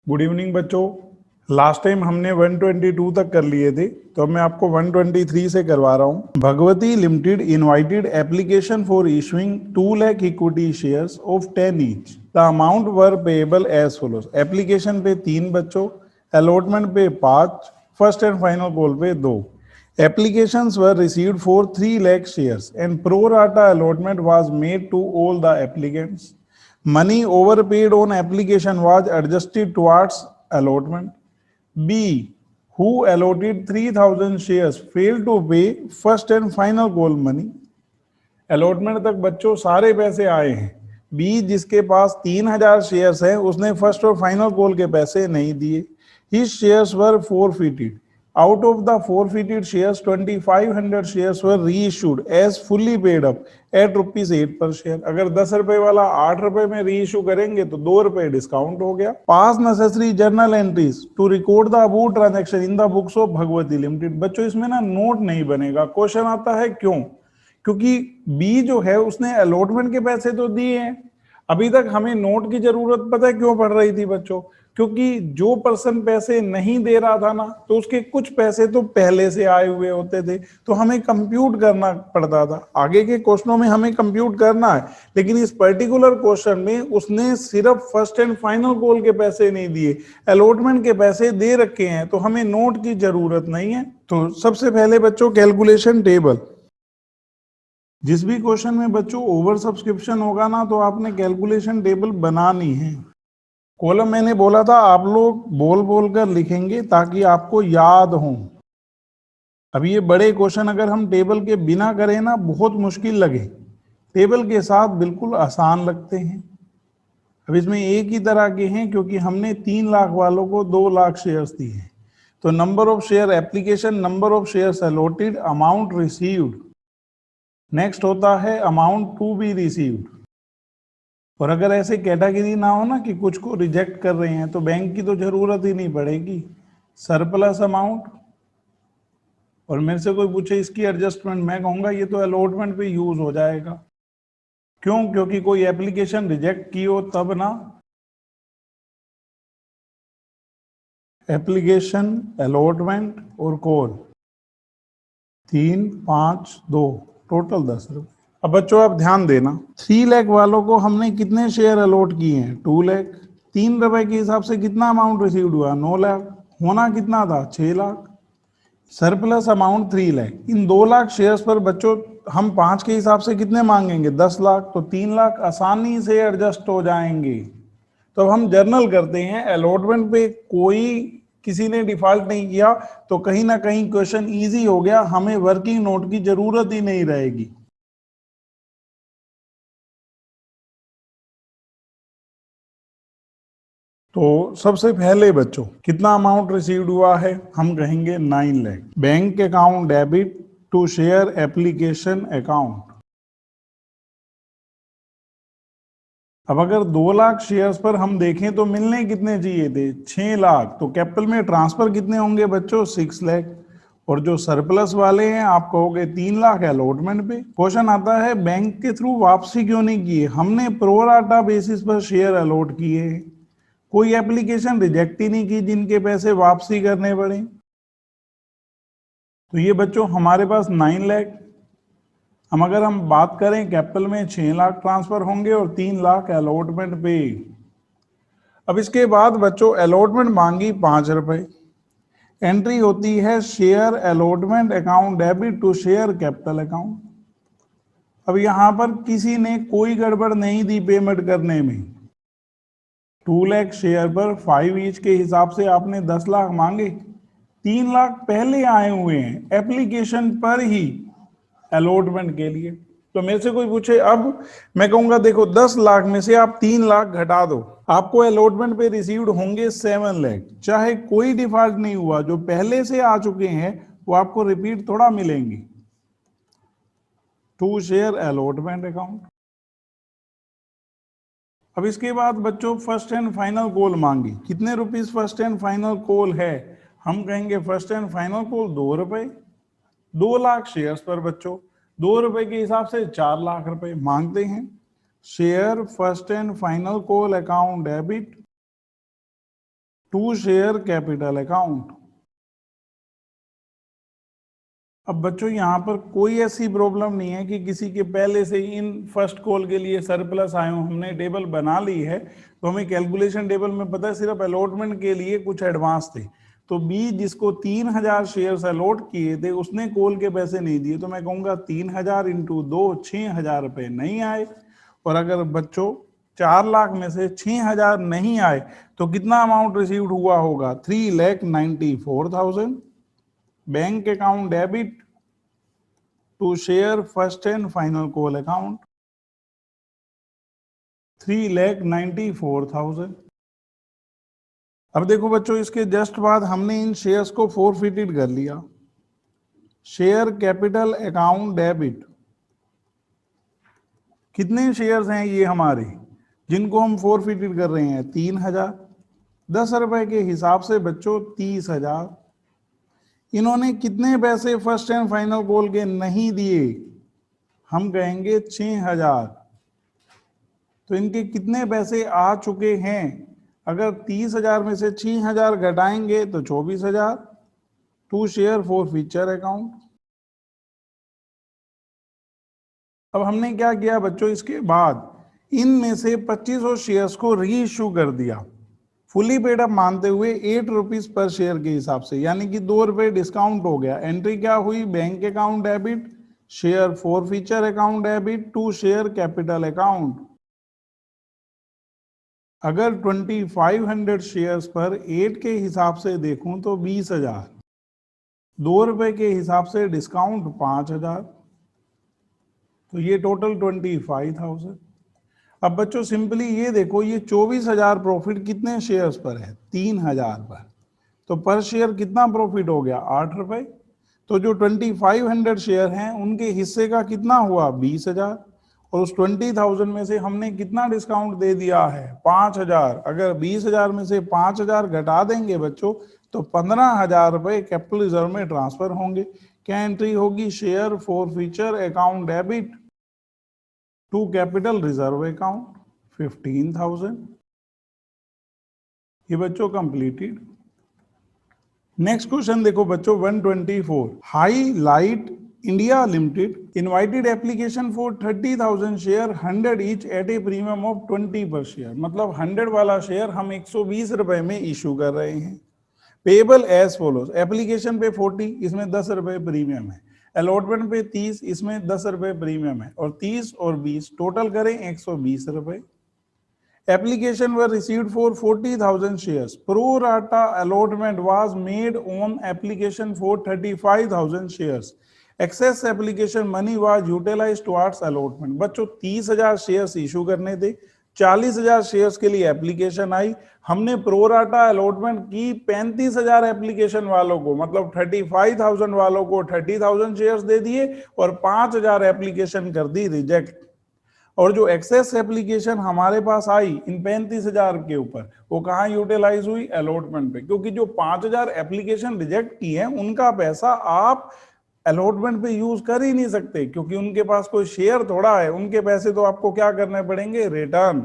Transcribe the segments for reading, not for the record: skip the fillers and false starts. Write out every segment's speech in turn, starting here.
Good evening बच्चों। Last time हमने 122 तक कर लिए थे, तो अब मैं आपको 123 से करवा रहा हूं। Bhagwati limited invited application for issuing 2 lakh equity shares of 10 each. The amount were payable as follows. Application पे 3 बच्चों, अलॉटमेंट पे 5, फर्स्ट एंड फाइनल कॉल पे 2। Applications were received for 3 lakh shares and pro rata allotment was made to all the applicants. Money overpaid on application was adjusted towards allotment. B. Who allotted 3,000 shares failed to pay first and final call money. Allotment तक बच्चों सारे पैसे आए हैं। B जिसके पास 3,000 shares हैं उसने first और फाइनल कॉल के पैसे नहीं दिए। His shares were forfeited. Out of the forfeited shares, 2,500 shares were reissued as fully paid up at ₹8 per share. अगर 10 रुपए वाला 8 रुपए में रीइश्यू करेंगे तो 2 रुपए डिस्काउंट हो गया। Pass necessary journal entries to record the above transaction in the books of Bhagwati limited. बच्चों इसमें ना नोट नहीं बनेगा। क्वेश्चन आता है क्यों? क्योंकि बी जो है उसने अलॉटमेंट के पैसे तो दिए हैं। अभी तक हमें नोट की जरूरत पता है क्यों पड़ रही थी बच्चों? क्योंकि जो पर्सन पैसे नहीं दे रहा था ना, तो उसके कुछ पैसे तो पहले से आए हुए होते थे, तो हमें कंप्यूट करना पड़ता था। आगे के क्वेश्चनों में हमें कंप्यूट करना है, लेकिन इस पर्टिकुलर क्वेश्चन में उसने सिर्फ फर्स्ट एंड फाइनल कॉल के पैसे नहीं दिए, अलॉटमेंट के पैसे दे रखे हैं, तो हमें नोट की जरूरत नहीं है। तो सबसे पहले बच्चों कैलकुलेशन टेबल। जिस भी क्वेश्चन में बच्चों ओवर सब्सक्रिप्शन होगा ना, तो आपने कैलकुलेशन टेबल बनानी है। कॉलम मैंने बोला था आप लोग बोल बोल कर लिखेंगे ताकि आपको याद हो। अब ये बड़े क्वेश्चन अगर हम टेबल के बिना करें ना बहुत मुश्किल लगे, टेबल के साथ बिल्कुल आसान लगते हैं। अब इसमें एक ही तरह के हैं क्योंकि हमने 3 लाख वालों को 2 लाख शेयर्स दिए हैं। तो number of share application, number of shares allotted, amount received. Next होता है अमाउंट टू बी रिसीव्ड। और अगर ऐसे कैटेगरी ना हो ना कि कुछ को रिजेक्ट कर रहे हैं, तो बैंक की तो जरूरत ही नहीं पड़ेगी। Surplus amount. और मेरे से कोई पूछे इसकी एडजस्टमेंट, मैं कहूंगा ये तो अलॉटमेंट पे यूज हो जाएगा। क्यों? क्योंकि कोई एप्लीकेशन रिजेक्ट की हो तब ना। एप्लीकेशन, अलॉटमेंट और कॉल 3, 5, 2, टोटल 10 रुपए। अब बच्चों आप ध्यान देना, 3 लाख वालों को हमने कितने शेयर अलॉट किए हैं? 2 लाख। 3 रुपए के हिसाब से कितना अमाउंट रिसीव्ड हुआ? 9 लाख। होना कितना था? 6 लाख। Surplus amount 3 lakh. इन 2 लाख शेयर्स पर बच्चों हम 5 के हिसाब से कितने मांगेंगे? 10 लाख। तो 3 लाख आसानी से एडजस्ट हो जाएंगे। तो अब हम जर्नल करते हैं। अलॉटमेंट पे कोई किसी ने डिफॉल्ट नहीं किया, तो कहीं ना कहीं क्वेश्चन इजी हो गया, हमें वर्किंग नोट की जरूरत ही नहीं रहेगी। तो सबसे पहले बच्चों कितना अमाउंट रिसीव्ड हुआ है? हम कहेंगे 9 lakh. Bank account debit to share application account. अब अगर 2 लाख शेयर्स पर हम देखें तो मिलने कितने चाहिए थे? 6 लाख। तो कैपिटल में ट्रांसफर कितने होंगे बच्चों? 6 लाख। और जो सरप्लस वाले हैं आप कहोगे 3 लाख अलॉटमेंट पे। क्वेश्चन आता है बैंक के थ्रू वापसी क्यों नहीं किए? हमने प्रो राटा बेसिस पर शेयर अलॉट किए, कोई एप्लीकेशन रिजेक्ट ही नहीं की जिनके पैसे वापसी करने पड़े। तो ये बच्चों हमारे पास 9 लाख। अगर हम बात करें कैपिटल में 6 लाख ट्रांसफर होंगे और 3 लाख अलॉटमेंट पे। अब इसके बाद बच्चों अलॉटमेंट मांगी 5 रुपए। एंट्री होती है share allotment account debit to share capital account. अब यहां पर किसी ने कोई गड़बड़ नहीं दी पेमेंट करने में। 2 लाख शेयर पर 5 ईच के हिसाब से आपने 10 लाख मांगे। 3 लाख पहले आए हुए हैं एप्लीकेशन पर ही अलॉटमेंट के लिए। तो मेरे से कोई पूछे, अब मैं कहूंगा देखो 10 लाख में से आप 3 लाख घटा दो, आपको अलॉटमेंट पे रिसीव्ड होंगे 7 लाख। चाहे कोई डिफॉल्ट नहीं हुआ, जो पहले से आ चुके हैं वो आपको रिपीट थोड़ा मिलेंगे। To share allotment account. अब इसके बाद बच्चों फर्स्ट एंड फाइनल कॉल मांगी। कितने rupees first and final call है? हम कहेंगे फर्स्ट एंड फाइनल कॉल 2 रुपए। 2 लाख शेयर्स पर बच्चों 2 रुपए के हिसाब से 4 लाख रुपए मांगते हैं। Share first and final call account debit to share capital account. अब बच्चों यहाँ पर कोई ऐसी प्रॉब्लम नहीं है कि किसी के पहले से इन फर्स्ट कॉल के लिए सरप्लस आए हो, हमने टेबल बना ली है तो हमें कैलकुलेशन टेबल में पता है सिर्फ अलॉटमेंट के लिए कुछ एडवांस थे। तो बी जिसको 3000 शेयर्स अलॉट किए थे उसने कॉल के पैसे नहीं दिए, तो मैं कहूंगा 3000 इंटू 2 6000 रुपये नहीं आए। और अगर बच्चों 4 लाख में से 6000 नहीं आए तो कितना अमाउंट रिसीव्ड हुआ होगा? 3,94,000। Bank account debit to share first and final call account 3,94,000। अब देखो बच्चों इसके जस्ट बाद हमने इन शेयर्स को फोरफिटेड कर लिया। शेयर कैपिटल अकाउंट डेबिट, कितने शेयर्स हैं ये हमारे जिनको हम फोरफिटेड कर रहे हैं? 3000। 10 रुपए के हिसाब से बच्चों 30,000। इन्होंने कितने पैसे फर्स्ट एंड फाइनल कॉल के नहीं दिए? हम कहेंगे 6000। तो इनके कितने पैसे आ चुके हैं? अगर 30,000 में से 6000 घटाएंगे तो 24,000। To share forfeiture account. अब हमने क्या किया बच्चों, इसके बाद इनमें से 2500 शेयर्स को री इश्यू कर दिया फुली पेड अप मानते हुए 8 रुपीज पर शेयर के हिसाब से, यानी कि 2 रुपए डिस्काउंट हो गया। एंट्री क्या हुई? Bank account debit share forfeiture account debit to share capital account. अगर 2500 शेयर्स पर 8 के हिसाब से देखूं तो 20,000। 2 रुपए के हिसाब से डिस्काउंट 5,000, तो ये टोटल 25,000। अब बच्चों सिंपली ये देखो, ये 24,000 प्रॉफिट कितने शेयर्स पर है? 3000 पर। तो पर शेयर कितना प्रॉफिट हो गया? 8 रुपए। तो जो 2500 शेयर हैं उनके हिस्से का कितना हुआ? 20,000। और उस 20,000 में से हमने कितना डिस्काउंट दे दिया है? 5,000। अगर 20,000 में से 5,000 घटा देंगे बच्चों तो 15,000 रुपए कैपिटल रिजर्व में ट्रांसफर होंगे। क्या एंट्री होगी? Share forfeiture account debit to capital reserve account 15,000। ये बच्चों कंप्लीटेड। नेक्स्ट क्वेश्चन देखो बच्चों 124। Highlight India limited invited application for 30,000 share 100 each at a premium of 20 per share. मतलब 100 वाला शेयर हम 120 रुपए में इशू कर रहे हैं। पेबल एज फॉलोज, एप्लीकेशन पे 40, इसमें 10 रुपए प्रीमियम है। अलॉटमेंट पे 30, इसमें 10 रुपए प्रीमियम है। और 30 और 20 टोटल करें 120 रुपए। Application were received for 40,000 shares. Pro rata allotment was made on application for 35,000 shares. Excess application money was utilized towards allotment. बच्चों 30,000 शेयर्स इशू करने थे, 40,000 शेयर्स के लिए एप्लीकेशन आई, हमने प्रो राटा अलॉटमेंट की 35,000 एप्लीकेशन वालों को, मतलब 35,000 वालों को 30,000 शेयर्स दे दिए और 5,000 एप्लीकेशन कर दी रिजेक्ट। और जो एक्सेस एप्लीकेशन हमारे पास आई इन 35,000 के ऊपर, वो कहाँ यूटिलाइज हुई? अलॉटमेंट पे। क्योंकि जो 5,000 एप्लीकेशन रिजेक्ट की है उनका पैसा आप अलॉटमेंट पे यूज कर ही नहीं सकते, क्योंकि उनके पास कोई शेयर थोड़ा है, उनके पैसे तो आपको क्या करने पड़ेंगे? रिटर्न।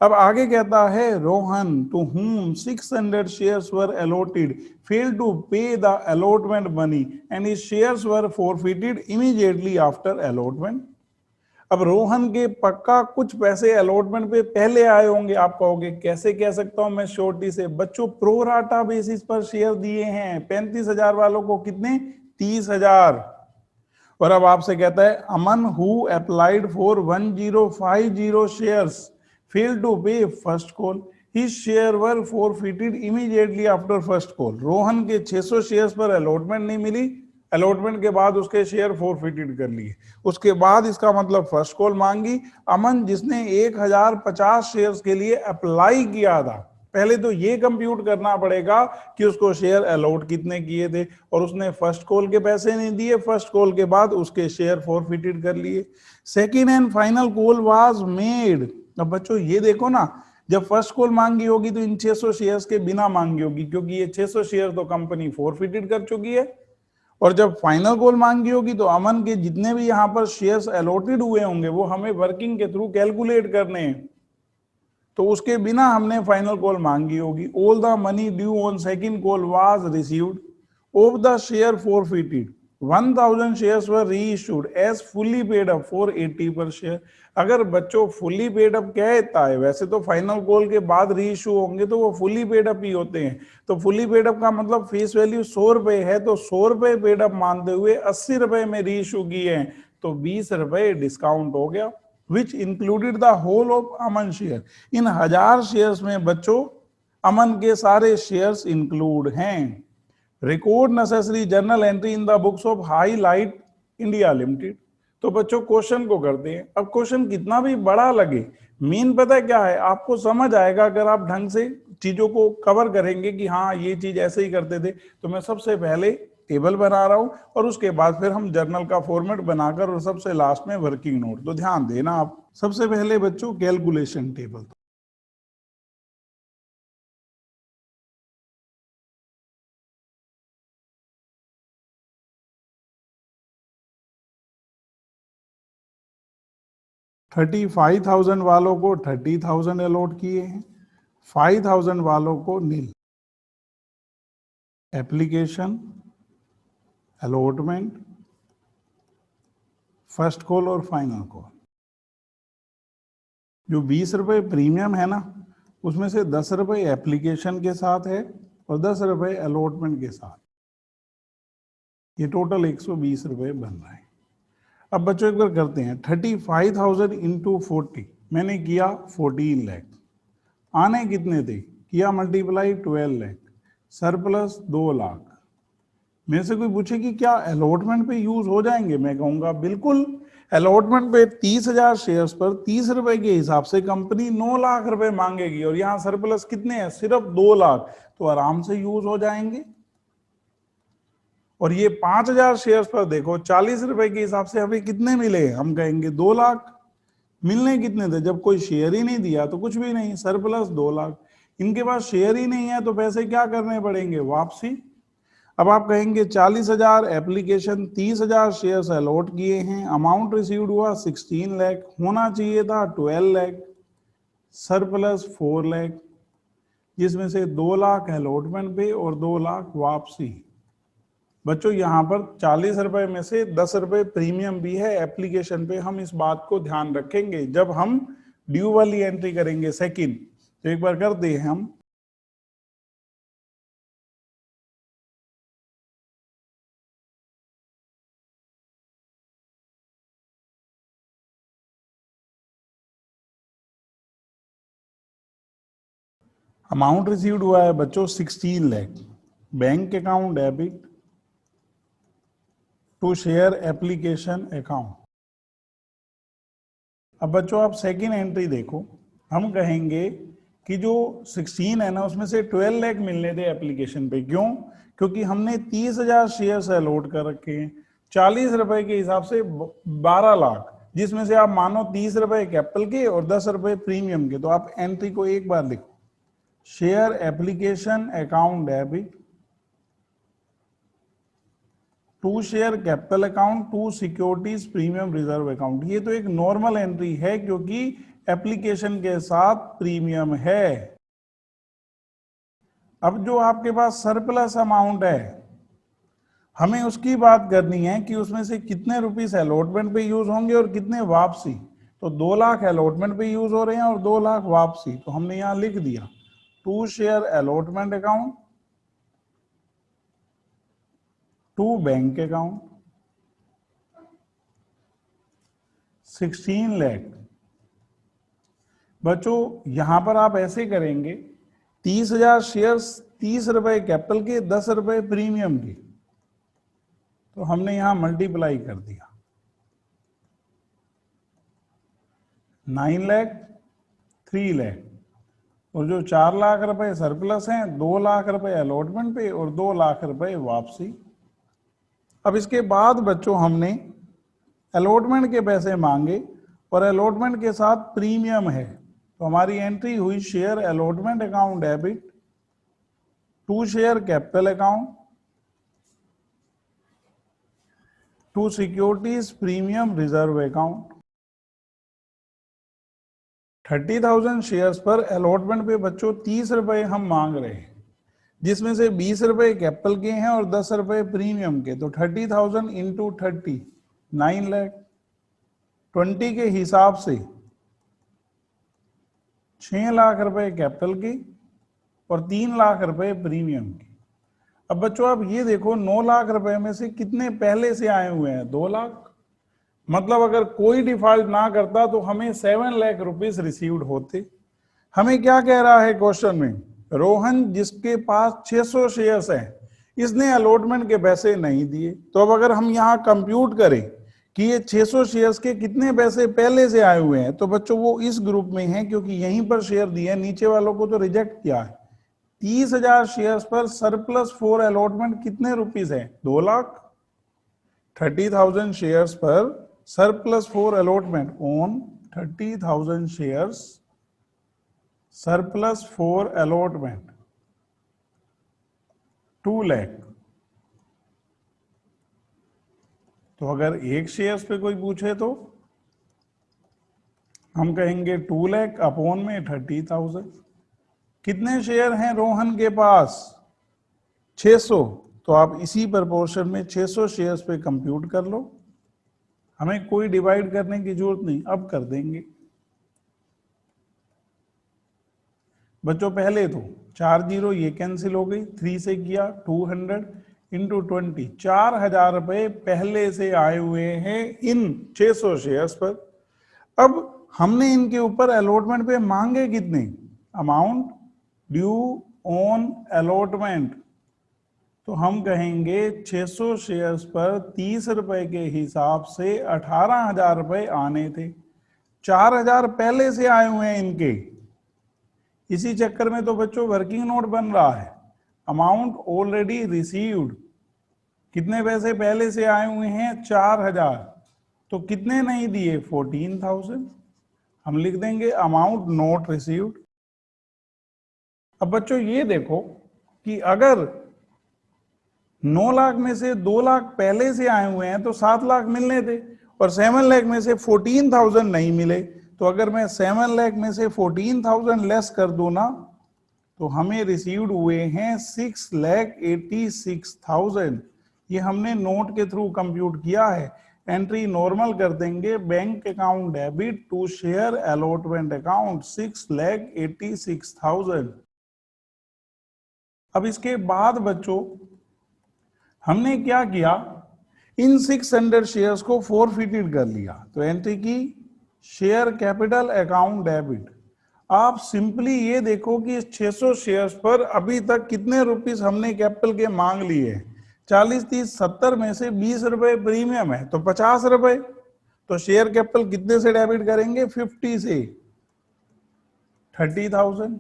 अब आगे कहता है Rohan to whom 600 shares were allotted failed to pay the allotment money and his shares were forfeited immediately after allotment। अब रोहन के पक्का कुछ पैसे अलॉटमेंट पे पहले आए होंगे। आप कहोगे कैसे कह सकता हूं मैं शॉर्टी से? बच्चों प्रोराटा बेसिस पर शेयर दिए हैं 35,000 वालों को, कितने? 30,000। और अब आपसे कहता है Aman who applied for 1050 shares fail to pay first call, his share were forfeited immediately after first call. Rohan के 600 शेयर्स पर अलॉटमेंट नहीं मिली, अलॉटमेंट के बाद उसके शेयर फोरफिटेड कर लिए। उसके बाद इसका मतलब फर्स्ट कॉल मांगी। अमन जिसने 1050 शेयर्स के लिए अप्लाई किया था, पहले तो ये कंप्यूट करना पड़ेगा कि उसको शेयर अलॉट कितने किए थे, और उसने फर्स्ट कॉल के पैसे नहीं दिए, फर्स्ट कॉल के बाद उसके शेयर फोरफिटेड कर लिए। Second and final call was made. अब बच्चों ये देखो ना, जब फर्स्ट कॉल मांगी होगी तो इन 600 शेयर्स के बिना मांगी होगी, क्योंकि ये 600 शेयर तो कंपनी फोरफिटेड कर चुकी है। और जब फाइनल कॉल मांगी होगी तो अमन के जितने भी यहां पर शेयर्स अलॉटेड हुए होंगे वो हमें वर्किंग के थ्रू कैलकुलेट करने हैं। तो उसके बिना हमने फाइनल कॉल मांगी होगी। All the money due on second call was received of the share forfeited 1000 shares were reissued as fully paid up for 80 per share. अगर बच्चों फुली पेड अप क्या होता है, वैसे तो फाइनल कॉल के बाद रीइश्यू होंगे तो वो फुली पेड अप ही होते हैं। तो फुली पेड अप का मतलब फेस वैल्यू 100 रुपए है, तो 100 रुपए पेड अप मानते हुए 80 रुपए में रीइश्यू किए हैं, तो 20 रुपए डिस्काउंट हो गया, which included the whole of Aman share. इन 1000 शेयर्स में बच्चों अमन के सारे शेयर्स इंक्लूड हैं। Record necessary journal entry in the books of highlight India limited. तो बच्चों क्वेश्चन को करते हैं। अब क्वेश्चन कितना भी बड़ा लगे, मेन पता है क्या है, आपको समझ आएगा अगर आप ढंग से चीजों को कवर करेंगे कि हाँ ये चीज ऐसे ही करते थे। तो मैं सबसे पहले टेबल बना रहा हूं और उसके बाद फिर हम जर्नल का फॉर्मेट बनाकर और सबसे लास्ट में वर्किंग नोट। तो ध्यान देना आप। सबसे पहले बच्चों कैलकुलेशन टेबल। $35,000 वालों को 30,000 अलॉट किए हैं, 5,000 वालों को नील। एप्लीकेशन, अलॉटमेंट, फर्स्ट कॉल और फाइनल कॉल। जो 20 रुपए प्रीमियम है ना, उसमें से 10 रुपए एप्लीकेशन के साथ है और 10 रुपए अलॉटमेंट के साथ। ये टोटल 120 रुपए बन रहा है। अब बच्चों एक बार करते हैं। 35,000 इंटू 40, मैंने किया 14 लाख। आने कितने थे, किया मल्टीप्लाई 12 लाख, सरप्लस 2 लाख। मेरे से कोई पूछे कि क्या अलॉटमेंट पे यूज हो जाएंगे, मैं कहूंगा बिल्कुल। अलॉटमेंट पे 30,000 शेयर्स पर 30 रुपए के हिसाब से कंपनी 9 लाख रुपए मांगेगी और यहाँ सरप्लस कितने हैं, सिर्फ 2 लाख, तो आराम से यूज हो जाएंगे। और ये 5,000 शेयर्स पर देखो 40 रुपए के हिसाब से हमें कितने मिले, हम कहेंगे 2 लाख। मिलने कितने थे, जब कोई शेयर ही नहीं दिया तो कुछ भी नहीं, सरप्लस 2 लाख। इनके पास शेयर ही नहीं है तो पैसे क्या करने पड़ेंगे, वापसी। अब आप कहेंगे 40,000 एप्लीकेशन, 30,000 शेयर्स अलॉट किए हैं, अमाउंट रिसीव्ड हुआ 16 लाख, होना चाहिए था 12 लाख, सरप्लस 4 लाख, जिसमें से 2 लाख अलॉटमेंट पे और 2 लाख वापसी। बच्चों यहाँ पर 40 रुपए में से 10 रुपए प्रीमियम भी है एप्लीकेशन पे। हम इस बात को ध्यान रखेंगे जब हम ड्यू वाली एंट्री करेंगे सेकंड। तो एक बार करते हैं हम। अमाउंट रिसीव्ड हुआ है बच्चों 16 lakh. Bank account debit to share application account. अब बच्चों आप सेकंड एंट्री देखो, हम कहेंगे कि जो 16 है ना, उसमें से 12 लाख मिलने थे एप्लीकेशन पे। क्यों, क्योंकि हमने 30,000 शेयर अलॉट कर रखे हैं, 40 रुपए के हिसाब से 12 लाख, जिसमें से आप मानो 30 रुपए कैपिटल के और 10 रुपए प्रीमियम के। तो आप एंट्री को एक बार लिखो, share application account debit to share capital account to securities premium reserve account. ये तो एक नॉर्मल एंट्री है क्योंकि एप्लीकेशन के साथ प्रीमियम है। अब जो आपके पास सरप्लस अमाउंट है, हमें उसकी बात करनी है कि उसमें से कितने रुपीस अलॉटमेंट पे यूज होंगे और कितने वापसी। तो 2 लाख अलॉटमेंट पे यूज हो रहे हैं और 2 लाख वापसी। तो हमने यहां लिख दिया to share allotment account to bank account 16 lakh. बच्चों यहां पर आप ऐसे करेंगे, 30,000 शेयर्स, 30 रुपए कैपिटल के, 10 रुपए प्रीमियम के। तो हमने यहां मल्टीप्लाई कर दिया, 9 लाख, 3 लाख, और जो 4 लाख रुपए सरप्लस हैं, 2 लाख रुपए अलॉटमेंट पे और 2 लाख रुपए वापसी। अब इसके बाद बच्चों हमने अलॉटमेंट के पैसे मांगे और अलॉटमेंट के साथ प्रीमियम है, तो हमारी एंट्री हुई share allotment account debit to share capital account to securities premium reserve account. 30,000 shares पर अलॉटमेंट पे बच्चों 30 रुपए हम मांग रहे हैं, जिसमें से 20 रुपए कैपिटल के हैं और 10 रुपए प्रीमियम के। तो 30,000 इंटू 30 9 लाख, 20 के हिसाब से 6 लाख रुपए कैपिटल की और 3 लाख रुपए प्रीमियम की। अब बच्चों आप ये देखो 9 लाख रुपए में से कितने पहले से आए हुए हैं? 2 लाख। मतलब अगर कोई डिफॉल्ट ना करता तो हमें 7 लाख रुपीस रिसीव्ड होते। हमें क्या कह रहा है क्वेश्चन में? रोहन जिसके पास 600 शेयर्स हैं, इसने अलॉटमेंट के पैसे नहीं दिए। तो अब अगर हम यहाँ कंप्यूट करें कि ये 600 शेयर्स के कितने पैसे पहले से आए हुए हैं, तो बच्चों वो इस ग्रुप में हैं क्योंकि यहीं पर शेयर दिए हैं, नीचे वालों को तो रिजेक्ट किया है। 30,000 शेयर्स पर सरप्लस फॉर अलॉटमेंट कितने रुपीस है? 2 लाख। 30,000 शेयर्स पर surplus for allotment on 30,000 shares surplus for allotment 2 lakh. तो अगर एक शेयर्स पे कोई पूछे तो हम कहेंगे 2 लाख अपॉन में 30,000। कितने शेयर हैं रोहन के पास? 600। तो आप इसी प्रपोर्शन में 600 शेयर्स पे कंप्यूट कर लो, हमें कोई डिवाइड करने की जरूरत नहीं। अब कर देंगे बच्चों। पहले तो 4 जीरो ये कैंसिल हो गई, 3 से किया 200 इंटू 20, 4,000 रुपए पहले से आए हुए हैं इन 600 शेयर्स पर। अब हमने इनके ऊपर अलॉटमेंट पे मांगे कितने? Amount due on allotment. तो हम कहेंगे 600 शेयर्स पर 30 रुपए के हिसाब से 18,000 रुपए आने थे। 4,000 पहले से आए हुए हैं इनके। इसी चक्कर में तो बच्चों वर्किंग नोट बन रहा है। अमाउंट ऑलरेडी रिसीव्ड, कितने पैसे पहले से आए हुए हैं? 4,000। तो कितने नहीं दिए? 14,000। हम लिख देंगे अमाउंट नॉट रिसीव्ड। अब बच्चों ये देखो कि अगर 9 लाख में से 2 लाख पहले से आए हुए हैं तो 7 लाख मिलने थे, और 7 लाख में से 14,000 नहीं मिले। तो अगर मैं 7 लाख में से 14,000 लेस कर दूं ना, तो हमें रिसीव्ड हुए हैं 6,86,000। ये हमने नोट के थ्रू कंप्यूट किया है। एंट्री नॉर्मल कर देंगे, bank account debit to share allotment account 6,86,000। अब इसके बाद बच्चों हमने क्या किया? इन 600 शेयर्स को फॉरफिटेड कर लिया। तो एंट्री की शेयर कैपिटल अकाउंट डेबिट। आप सिंपली ये देखो कि इस 600 शेयर्स पर अभी तक कितने रुपीस हमने कैपिटल के मांग लिए। 40, 30, 70 में से 20 रुपए प्रीमियम है तो 50 रुपए। तो शेयर कैपिटल कितने से डेबिट करेंगे? 50 से 30,000।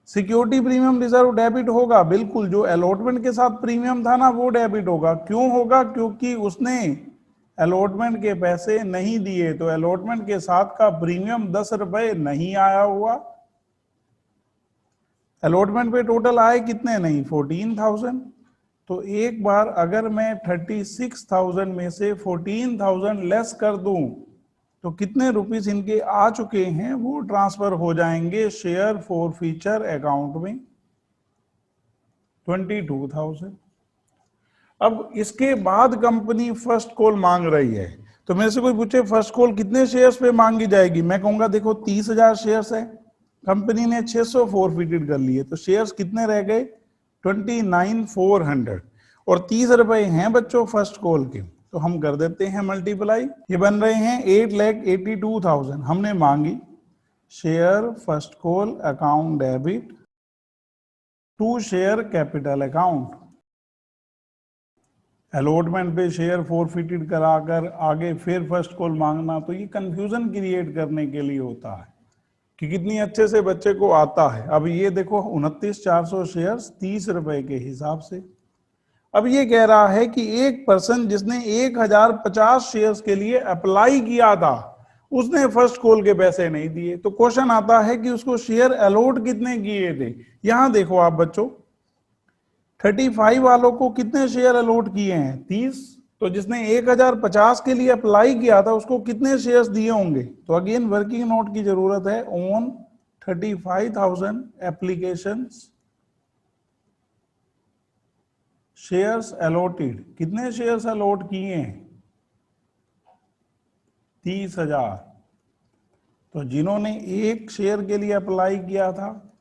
सिक्योरिटी प्रीमियम रिजर्व डेबिट होगा, बिल्कुल। जो अलॉटमेंट के साथ प्रीमियम था ना वो डेबिट होगा। क्यों होगा? क्योंकि उसने अलॉटमेंट के पैसे नहीं दिए, तो अलॉटमेंट के साथ का प्रीमियम 10 रुपए नहीं आया हुआ। अलॉटमेंट पे टोटल आए कितने? नहीं, 14,000। तो एक बार अगर मैं 36,000 में से 14,000 लेस कर दूं तो कितने रुपीस इनके आ चुके हैं? वो ट्रांसफर हो जाएंगे शेयर फॉरफीचर अकाउंट में, 22,000। अब इसके बाद कंपनी फर्स्ट कॉल मांग रही है। तो मेरे से कोई पूछे फर्स्ट कॉल कितने शेयर्स पे मांगी जाएगी, मैं कहूंगा देखो 30,000 शेयर्स है, कंपनी ने 600 फॉरफिटेड कर लिए, तो शेयर्स कितने रह गए? 29,400। और 30 रुपए हैं बच्चों फर्स्ट कॉल के, तो हम कर देते हैं मल्टीप्लाई। ये बन रहे हैं 8,82,000 हमने मांगी। Share first call account debit to share capital account. Allotment पे शेयर फॉरफिटेड कराकर आगे फिर फर्स्ट कॉल मांगना, तो ये कंफ्यूजन क्रिएट करने के लिए होता है कि कितनी अच्छे से बच्चे को आता है। अब ये देखो 29,400 शेयर्स 30 रुपए के हिसाब से। अब ये कह रहा है कि एक पर्सन जिसने 1,050 शेयर्स के लिए अप्लाई किया था उसने फर्स्ट कॉल के पैसे नहीं दिए। तो क्वेश्चन आता है कि उसको शेयर अलॉट कितने किए थे। यहां देखो आप बच्चों, 35 वालों को कितने शेयर अलॉट किए हैं? 30। तो जिसने 1050 के लिए अप्लाई किया था उसको कितने शेयर्स दिए होंगे? तो अगेन वर्किंग नोट की जरूरत है। ऑन 35,000 एप्लीकेशंस शेयर्स अलॉटेड, कितने शेयर्स अलॉट किए हैं? 30,000। तो जिन्होंने एक शेयर के लिए अप्लाई किया था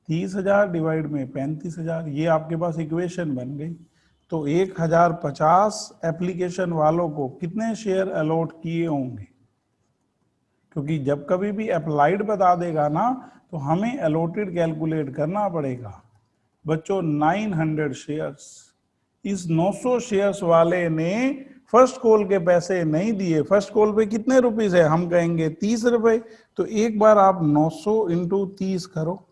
30,000 डिवाइड में 35,000, ये आपके पास इक्वेशन बन गई। तो 1050 एप्लीकेशन वालों को कितने शेयर अलॉट किए होंगे? क्योंकि जब कभी भी अप्लाइड बता देगा ना तो हमें अलॉटेड कैलकुलेट करना पड़ेगा। बच्चों 900 शेयर्स, इस 900 शेयर्स वाले ने फर्स्ट कॉल के पैसे नहीं दिए। फर्स्ट कॉल पे कितने रुपीस है? हम कहेंगे 30 रुपए। तो एक बार आप 900 इंटू 30 करो,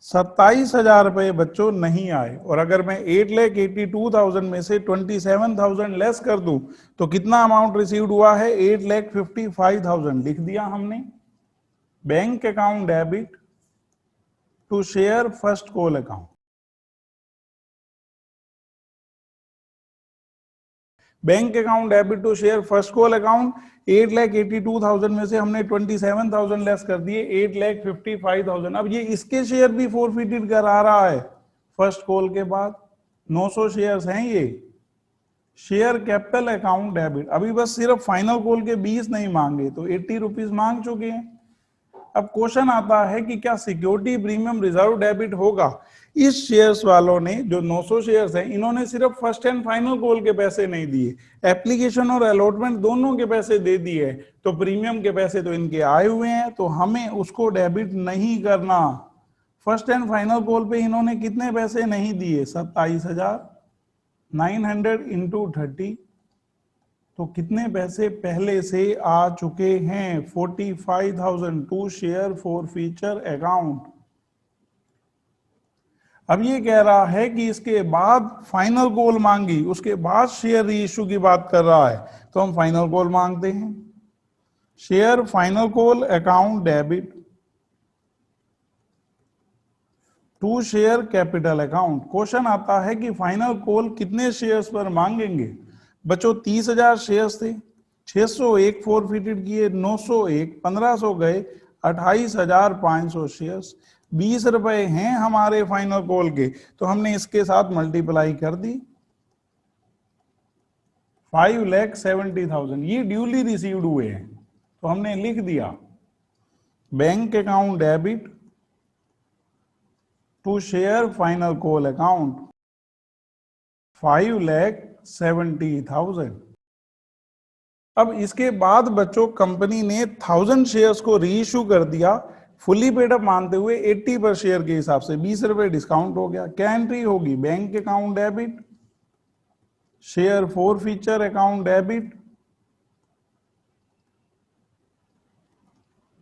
27,000 रुपए बच्चों नहीं आए। और अगर मैं 8,82,000 में से 27,000 लेस कर दूं तो कितना अमाउंट रिसीव्ड हुआ है? 8,55,000 लिख दिया हमने। Bank account debit to share first call account. Bank account debit to share first call account, 8,82,000 में से हमने 27,000 लेस कर दिए, 8,55,000। अब ये इसके शेयर भी फोरफिटेड करा रहा है फर्स्ट कॉल के बाद। 900 शेयर्स हैं ये। शेयर कैपिटल अकाउंट डेबिट, अभी बस सिर्फ फाइनल कॉल के 20 नहीं मांगे तो 80 रुपीज मांग चुके हैं। अब क्वेश्चन आता है कि क्या सिक्योरिटी प्रीमियम रिजर्व डेबिट होगा? इस शेयर्स वालों ने जो 900 शेयर्स हैं इन्होंने सिर्फ फर्स्ट एंड फाइनल कॉल के पैसे नहीं दिए, एप्लीकेशन और अलॉटमेंट दोनों के पैसे दे दिए। तो प्रीमियम के पैसे तो इनके आए हुए हैं, तो हमें उसको डेबिट नहीं करना। फर्स्ट एंड फाइनल कॉल पे इन्होंने कितने पैसे नहीं दिए? 27,000। 900 इंटू 30, तो कितने पैसे पहले से आ चुके हैं? 45,000 to share forfeiture account. अब ये कह रहा है कि इसके बाद फाइनल कॉल मांगी, उसके बाद शेयर रीइश्यू की बात कर रहा है, तो हम फाइनल कॉल मांगते हैं। Share final call account debit to share capital account. Question आता है कि फाइनल कॉल कितने शेयर्स पर मांगेंगे? बच्चों 30,000 शेयर्स थे, 601 फोरफिटेड किए, 901, 1500 गए, 28,500 शेयर्स। 20 रुपए हैं हमारे फाइनल कॉल के, तो हमने इसके साथ मल्टीप्लाई कर दी। 5,70,000 ये ड्यूली रिसीव्ड हुए हैं, तो हमने लिख दिया bank account debit to share final call account 5,70,000। अब इसके बाद बच्चों कंपनी ने 1000 शेयर्स को रीइश्यू कर दिया, फुली पेड अप मानते हुए 80 पर शेयर के हिसाब से 20 रुपए डिस्काउंट हो गया। क्या एंट्री होगी? Bank account debit share forfeiture account debit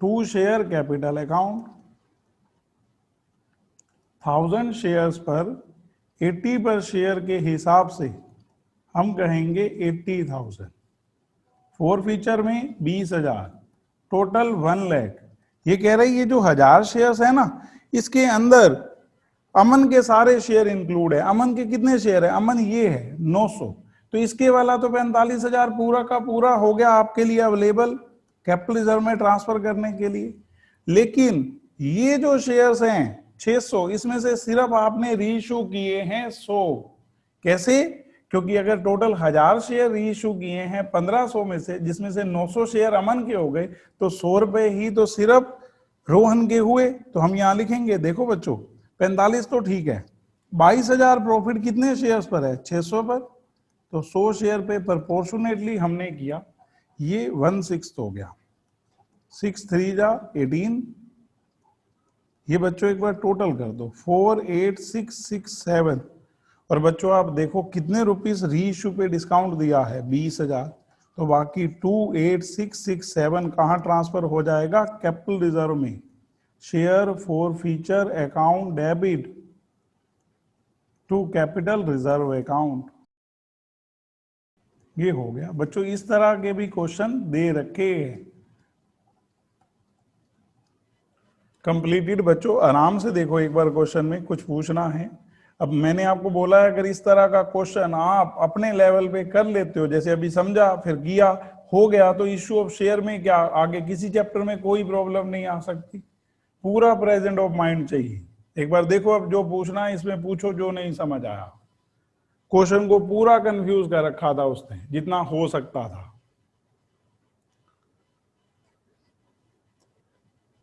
to share capital account. 1000 shares पर 80 पर शेयर के हिसाब से हम कहेंगे 80,000। फोर फीचर में 20,000, टोटल 1 लाख। ये कह रही है जो 1000 शेयर्स है ना, इसके अंदर अमन के सारे शेयर इंक्लूड है। अमन के कितने शेयर है? अमन ये है 900, तो इसके वाला तो 45,000 पूरा का पूरा हो गया आपके लिए अवेलेबल कैपिटल रिजर्व में ट्रांसफर करने के लिए। लेकिन ये जो शेयर्स हैं 600, इसमें से सिर्फ आपने रीइश्यू किए हैं 100। कैसे? क्योंकि अगर टोटल 1000 शेयर रीइश्यू किए हैं 1500 में से, जिसमें से 900 शेयर अमन के हो गए, तो 100 रुपए ही तो सिर्फ रोहन के हुए। तो हम यहां लिखेंगे, देखो बच्चों 45 तो ठीक है, 22,000 प्रॉफिट कितने शेयर्स पर है? 600 पर। तो 100 शेयर पे प्रोपोर्शनेटली हमने किया, ये 1/6 हो गया। 6 3 जा 18। ये बच्चों एक बार टोटल कर दो, 48667। और बच्चों आप देखो कितने रुपीस रीइश्यू पे डिस्काउंट दिया है? 20,000। तो बाकी 28667 कहाँ ट्रांसफर हो जाएगा? कैपिटल रिजर्व में। Share forfeiture account debit to capital reserve account. ये हो गया बच्चों। इस तरह के भी क्वेश्चन दे रखे हैं। कंप्लीटेड बच्चों, आराम से देखो एक बार क्वेश्चन में कुछ पूछना है। अब मैंने आपको बोला है, अगर इस तरह का क्वेश्चन आप अपने लेवल पे कर लेते हो, जैसे अभी समझा फिर किया हो गया, तो इश्यू ऑफ शेयर में क्या आगे किसी चैप्टर में कोई प्रॉब्लम नहीं आ सकती। पूरा प्रेजेंट ऑफ माइंड चाहिए। एक बार देखो, अब जो पूछना है इसमें पूछो, जो नहीं समझ आया। क्वेश्चन को पूरा कंफ्यूज कर रखा था उसने जितना हो सकता था।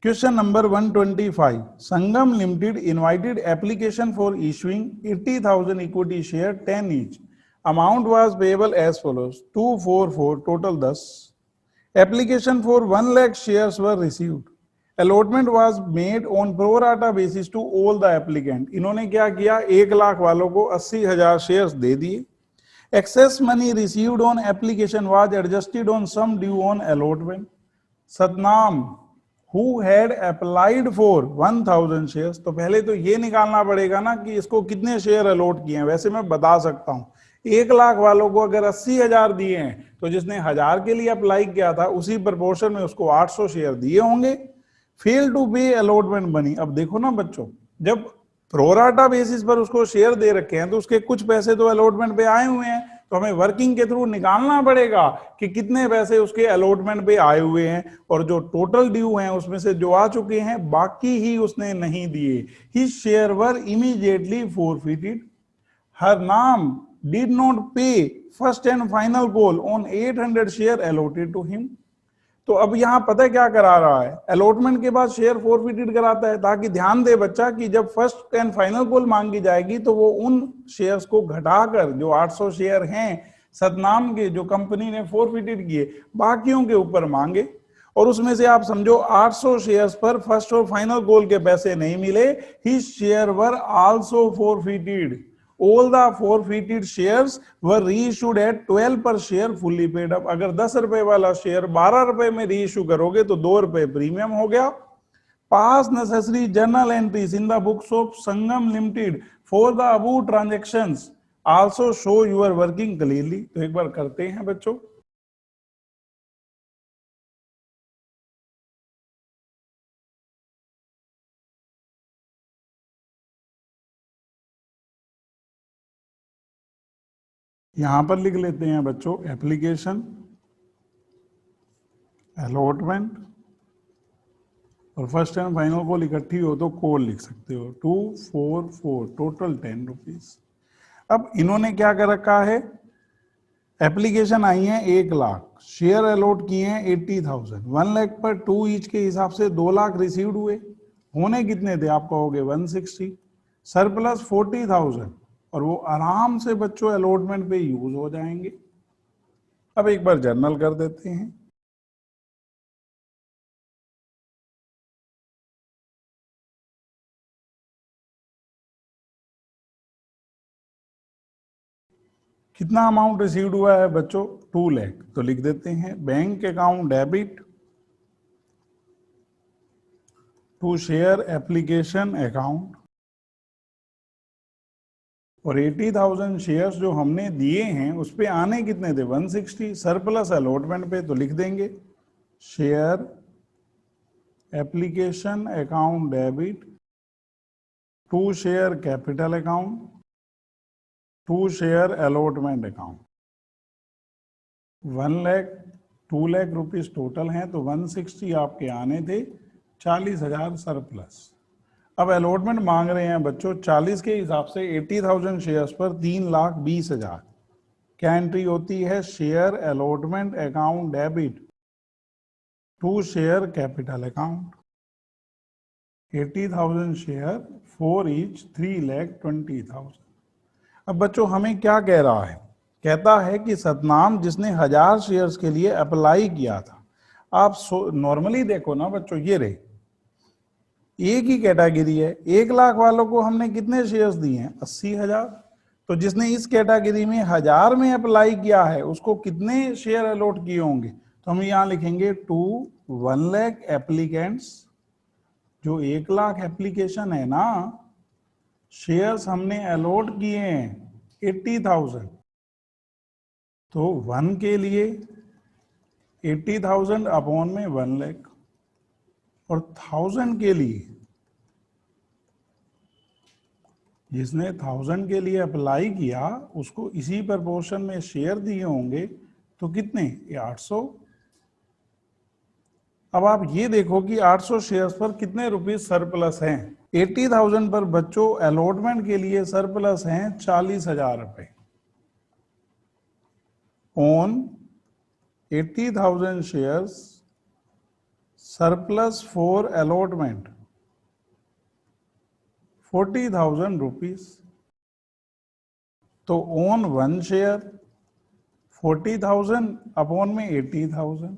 Question number 125. Sangam Limited invited application for issuing 80,000 equity share 10 each. Amount was payable as follows: 244 total 10. Application for 1 lakh shares were received. Allotment was made on pro rata basis to all the applicant. इन्होंने क्या किया, 1 लाख वालों को 80,000 shares दे दिए। Excess money received on application was adjusted on sum due on allotment. Satnam who had applied for 1000 shares, तो पहले तो ये निकालना पड़ेगा ना कि इसको कितने शेयर अलॉट किए हैं। वैसे मैं बता सकता हूं, 1 लाख वालों को अगर 80,000 दिए हैं तो जिसने 1000 के लिए अप्लाई किया था उसी प्रोपोर्शन में उसको 800 शेयर दिए होंगे। Fail to pay allotment money. अब देखो ना बच्चों, जब प्रोराटा बेसिस पर उसको शेयर दे रखे हैं तो उसके कुछ पैसे तो अलॉटमेंट पे आए हुए हैं, तो हमें वर्किंग के थ्रू निकालना पड़ेगा कि कितने पैसे उसके अलॉटमेंट पे आए हुए हैं, और जो टोटल ड्यू हैं उसमें से जो आ चुके हैं बाकी ही उसने नहीं दिए। His share were immediately forfeited. Her name did not pay first and final call on 800 share allotted to him. तो अब यहां पता है क्या करा रहा है, अलॉटमेंट के बाद शेयर फॉरफिटेड कराता है, ताकि ध्यान दे बच्चा कि जब फर्स्ट एंड फाइनल कॉल मांगी जाएगी तो वो उन शेयर्स को घटाकर जो 800 शेयर हैं सतनाम के जो कंपनी ने फॉरफिटेड किए बाकियों के ऊपर मांगे। और उसमें से आप समझो 800 शेयर्स पर फर्स्ट और फाइनल कॉल के पैसे नहीं मिले। His share were also forfeited. All the forfeited shares were reissued at 12 per share fully paid up. अगर 10 रुपए वाला शेयर 12 रुपए में रीइश्यू करोगे तो 2 रुपए प्रीमियम हो गया। Pass necessary journal entries in the books of Sangam Limited for the above transactions. Also show your working clearly. तो एक बार करते हैं बच्चों। यहां पर लिख लेते हैं बच्चों, एप्लीकेशन, अलॉटमेंट और फर्स्ट एंड फाइनल कॉल इकट्ठी हो तो कॉल लिख सकते हो। 244 टोटल 10 रुपीज। अब इन्होंने क्या कर रखा है, एप्लीकेशन आई है 1 लाख, शेयर अलॉट किए हैं 80,000, 1 लाख पर 2 ईच के हिसाब से 2 लाख रिसीव्ड हुए। होने कितने थे आप कहोगे 160, सरप्लस 40,000, और वो आराम से बच्चों अलॉटमेंट पे यूज हो जाएंगे। अब एक बार जर्नल कर देते हैं। कितना अमाउंट रिसीव्ड हुआ है बच्चों, 2 लाख। तो लिख देते हैं bank account debit to share application account, और 80,000 शेयर्स जो हमने दिए हैं उस पे आने कितने थे 160, सरप्लस अलॉटमेंट पे तो लिख देंगे share application account debit to share capital account to share allotment account. 1 lakh 2 lakh rupees total हैं, तो 160 आपके आने थे, 40,000 सरप्लस। अब अलॉटमेंट मांग रहे हैं बच्चों 40 के हिसाब से 80,000 शेयर्स पर 3,20,000। क्या एंट्री होती है, share allotment account debit to share capital account. 80,000 share for each 3,20,000। अब बच्चों हमें क्या कह रहा है, कहता है कि सतनाम जिसने 1000 शेयर्स के लिए अप्लाई किया था। आप नॉर्मली देखो ना बच्चों, ये रहे एक ही कैटेगरी है, 1 लाख वालों को हमने कितने शेयर्स दिए हैं 80,000। तो जिसने इस कैटेगरी में 1000 में अप्लाई किया है उसको कितने शेयर अलॉट किए होंगे, तो हम यहां लिखेंगे टू 1 लाख एप्लीकेंट्स। जो 1 लाख एप्लीकेशन है ना, शेयर्स हमने अलॉट किए हैं 80,000, तो 1 के लिए 80,000 अपॉन में 1 लाख, और 1000 के लिए जिसने 1000 के लिए अप्लाई किया उसको इसी प्रपोर्शन में शेयर दिए होंगे, तो कितने, ये 800। अब आप ये देखो कि 800 शेयर्स पर कितने रुपीस सरप्लस हैं। 80,000 पर बच्चों अलॉटमेंट के लिए सरप्लस हैं 40,000 रुपए। On 80,000 shares surplus for allotment 40,000 rupees. तो ऑन 1 शेयर 40,000 अपॉन में 80,000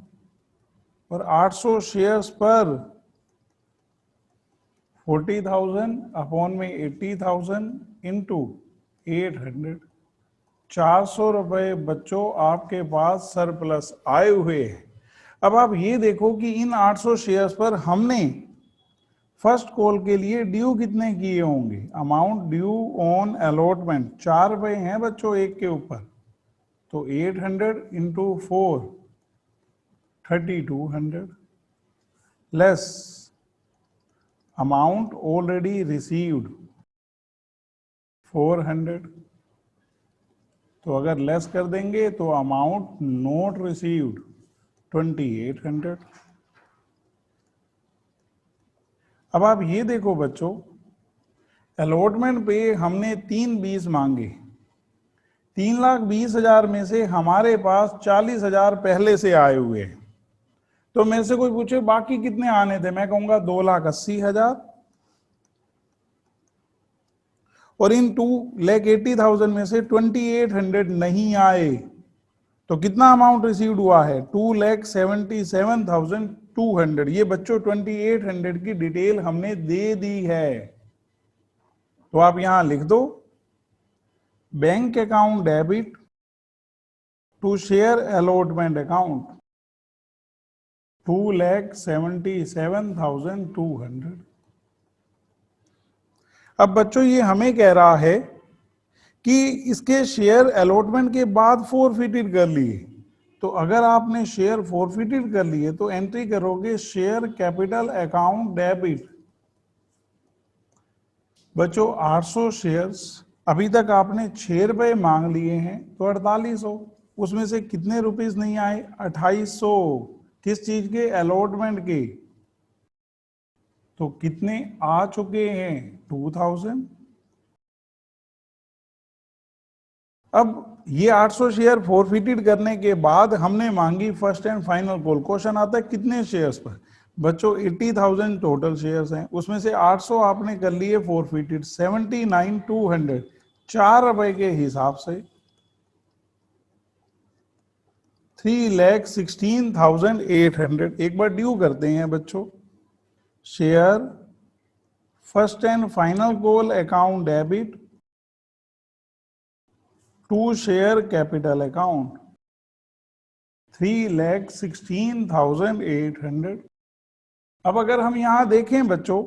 और 800 शेयर्स पर 40,000 अपॉन में 80,000 इंटू 800, 400 रुपए बच्चों आपके पास सरप्लस आए हुए हैं। अब आप ये देखो कि इन 800 शेयर्स पर हमने फर्स्ट कॉल के लिए ड्यू कितने किए होंगे। अमाउंट ड्यू ऑन अलॉटमेंट 4 रुपए हैं बच्चों एक के ऊपर, तो 800 into 4 3200 less amount already received 400। तो अगर लेस कर देंगे तो अमाउंट नॉट रिसीव्ड 2800। अब आप ये देखो बच्चों, अलॉटमेंट पे हमने 320 मांगे, 3,20,000 में से हमारे पास 40,000 पहले से आए हुए हैं। तो मेरे से कोई पूछे बाकी कितने आने थे, मैं कहूंगा 2,80,000। और इन 2,80,000 में से 2,800 नहीं आए, तो कितना अमाउंट रिसीव्ड हुआ है, 2,77,200। ये बच्चों 2,800 की डिटेल हमने दे दी है। तो आप यहां लिख दो, bank account debit to share allotment account 2,77,200। अब बच्चों ये हमें कह रहा है कि इसके शेयर अलॉटमेंट के बाद फॉरफिटेड कर लिए। तो अगर आपने शेयर फॉरफिटेड कर लिए तो एंट्री करोगे शेयर कैपिटल अकाउंट डेबिट। बच्चों 800 शेयर्स, अभी तक आपने 6 रुपए मांग लिए हैं, तो 4800, उसमें से कितने रुपीस नहीं आए, 2800। किस चीज के, अलॉटमेंट के। तो कितने आ चुके हैं, 2000। अब ये 800 शेयर फॉरफिटेड करने के बाद हमने मांगी first and final call. Question आता है कितने शेयर्स पर। बच्चों 80,000 टोटल शेयर्स हैं, उसमें से 800 आपने कर लिए फॉरफिटेड, 79,200 4 रुपए के हिसाब से 3,16,800। एक बार ड्यू करते हैं बच्चों, share first and final call account debit to share capital account 3,16,800। अब अगर हम यहां देखें बच्चों,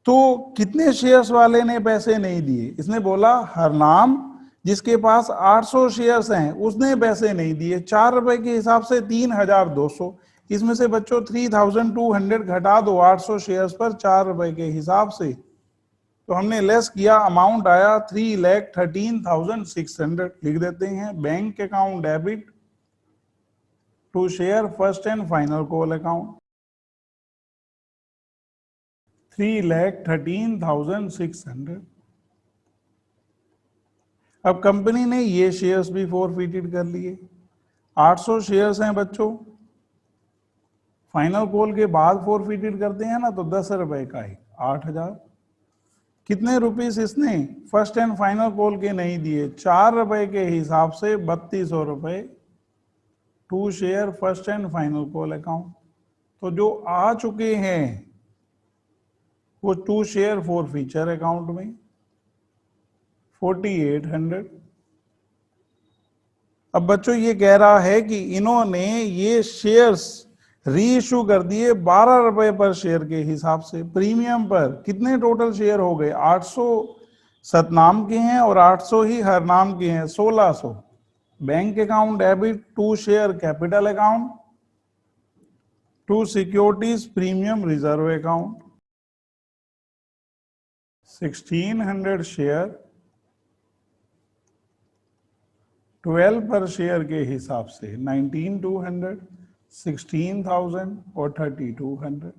तो कितने शेयर्स वाले ने पैसे नहीं दिए, इसने बोला हरनाम जिसके पास 800 शेयर्स हैं उसने पैसे नहीं दिए, 4 रुपए के हिसाब से 3,200। इसमें से बच्चों 3,200 घटा दो 800 शेयर्स पर 4 रुपए के हिसाब से, तो हमने लेस किया, अमाउंट आया 3,13,600। लिख देते हैं bank account debit to share first and final call account 3,13,600। अब कंपनी ने ये शेयर्स भी फॉरफिटेड कर लिए। 800 शेयर्स हैं बच्चों, फाइनल कॉल के बाद फॉरफिटेड करते हैं ना, तो 10 रुपए का ही 8,000। कितने रुपीस इसने फर्स्ट एंड फाइनल कॉल के नहीं दिए, 4 रुपए के हिसाब से 3,200 रुपए to share first and final call account. तो जो आ चुके हैं वो to share forfeiture account में 4,800। अब बच्चों ये कह रहा है कि इन्होंने ये शेयर्स री इशू कर दिए 12 रुपए पर शेयर के हिसाब से प्रीमियम पर। कितने टोटल शेयर हो गए, 800 सतनाम के हैं और 800 ही हर नाम के हैं, 1,600। Bank account debit to share capital account to securities premium reserve account 1600 share 12 per share के हिसाब से 19,200, 16,000 और 3,200।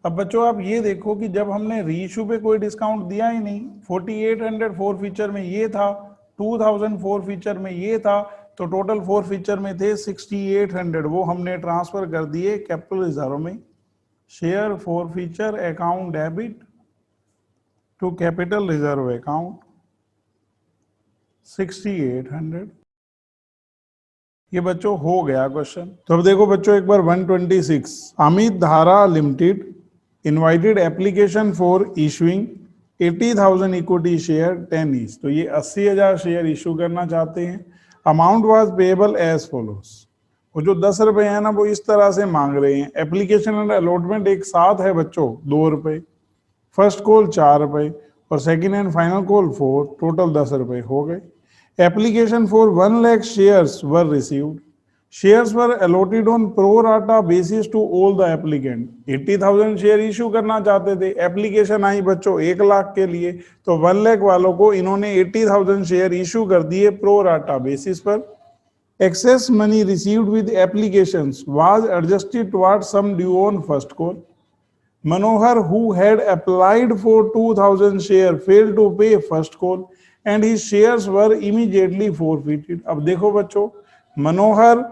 अब बच्चों आप ये देखो कि जब हमने रीइशू पे कोई डिस्काउंट दिया ही नहीं, 4,800 फोर फीचर में ये था, 2,000 फोर फीचर में ये था, तो टोटल फोर फीचर में थे 6,800, वो हमने ट्रांसफर कर दिए कैपिटल रिजर्व में। Share forfeiture account debit to capital reserve account 6,800। ये बच्चों हो गया क्वेश्चन। तो अब देखो बच्चों एक बार 126, Amit Dhara limited invited application for issuing 80,000 equity share 10 each. तो ये 80,000 शेयर इशू करना चाहते हैं। Amount was payable as follows. वो जो 10 रुपए है ना वो इस तरह से मांग रहे हैं। एप्लीकेशन एंड अलॉटमेंट एक साथ है बच्चों 2 रुपए, फर्स्ट कॉल 4 रुपए और second and final call 4, total 10 रुपए हो गए। Application for 1 lakh shares were received. Shares were allotted on pro rata basis to all the applicant. 80,000 share issue करना चाहते थे, एप्लीकेशन आई बच्चों 1 लाख के लिए, तो 1 लाख वालों को इन्होंने 80,000 शेयर इशू कर दिए प्रो राटा बेसिस पर। Excess money received with applications was adjusted towards sum due on first call. Manohar, who had applied for 2,000 share, failed to pay first call and his shares were immediately forfeited. अब देखो बच्चों, मनोहर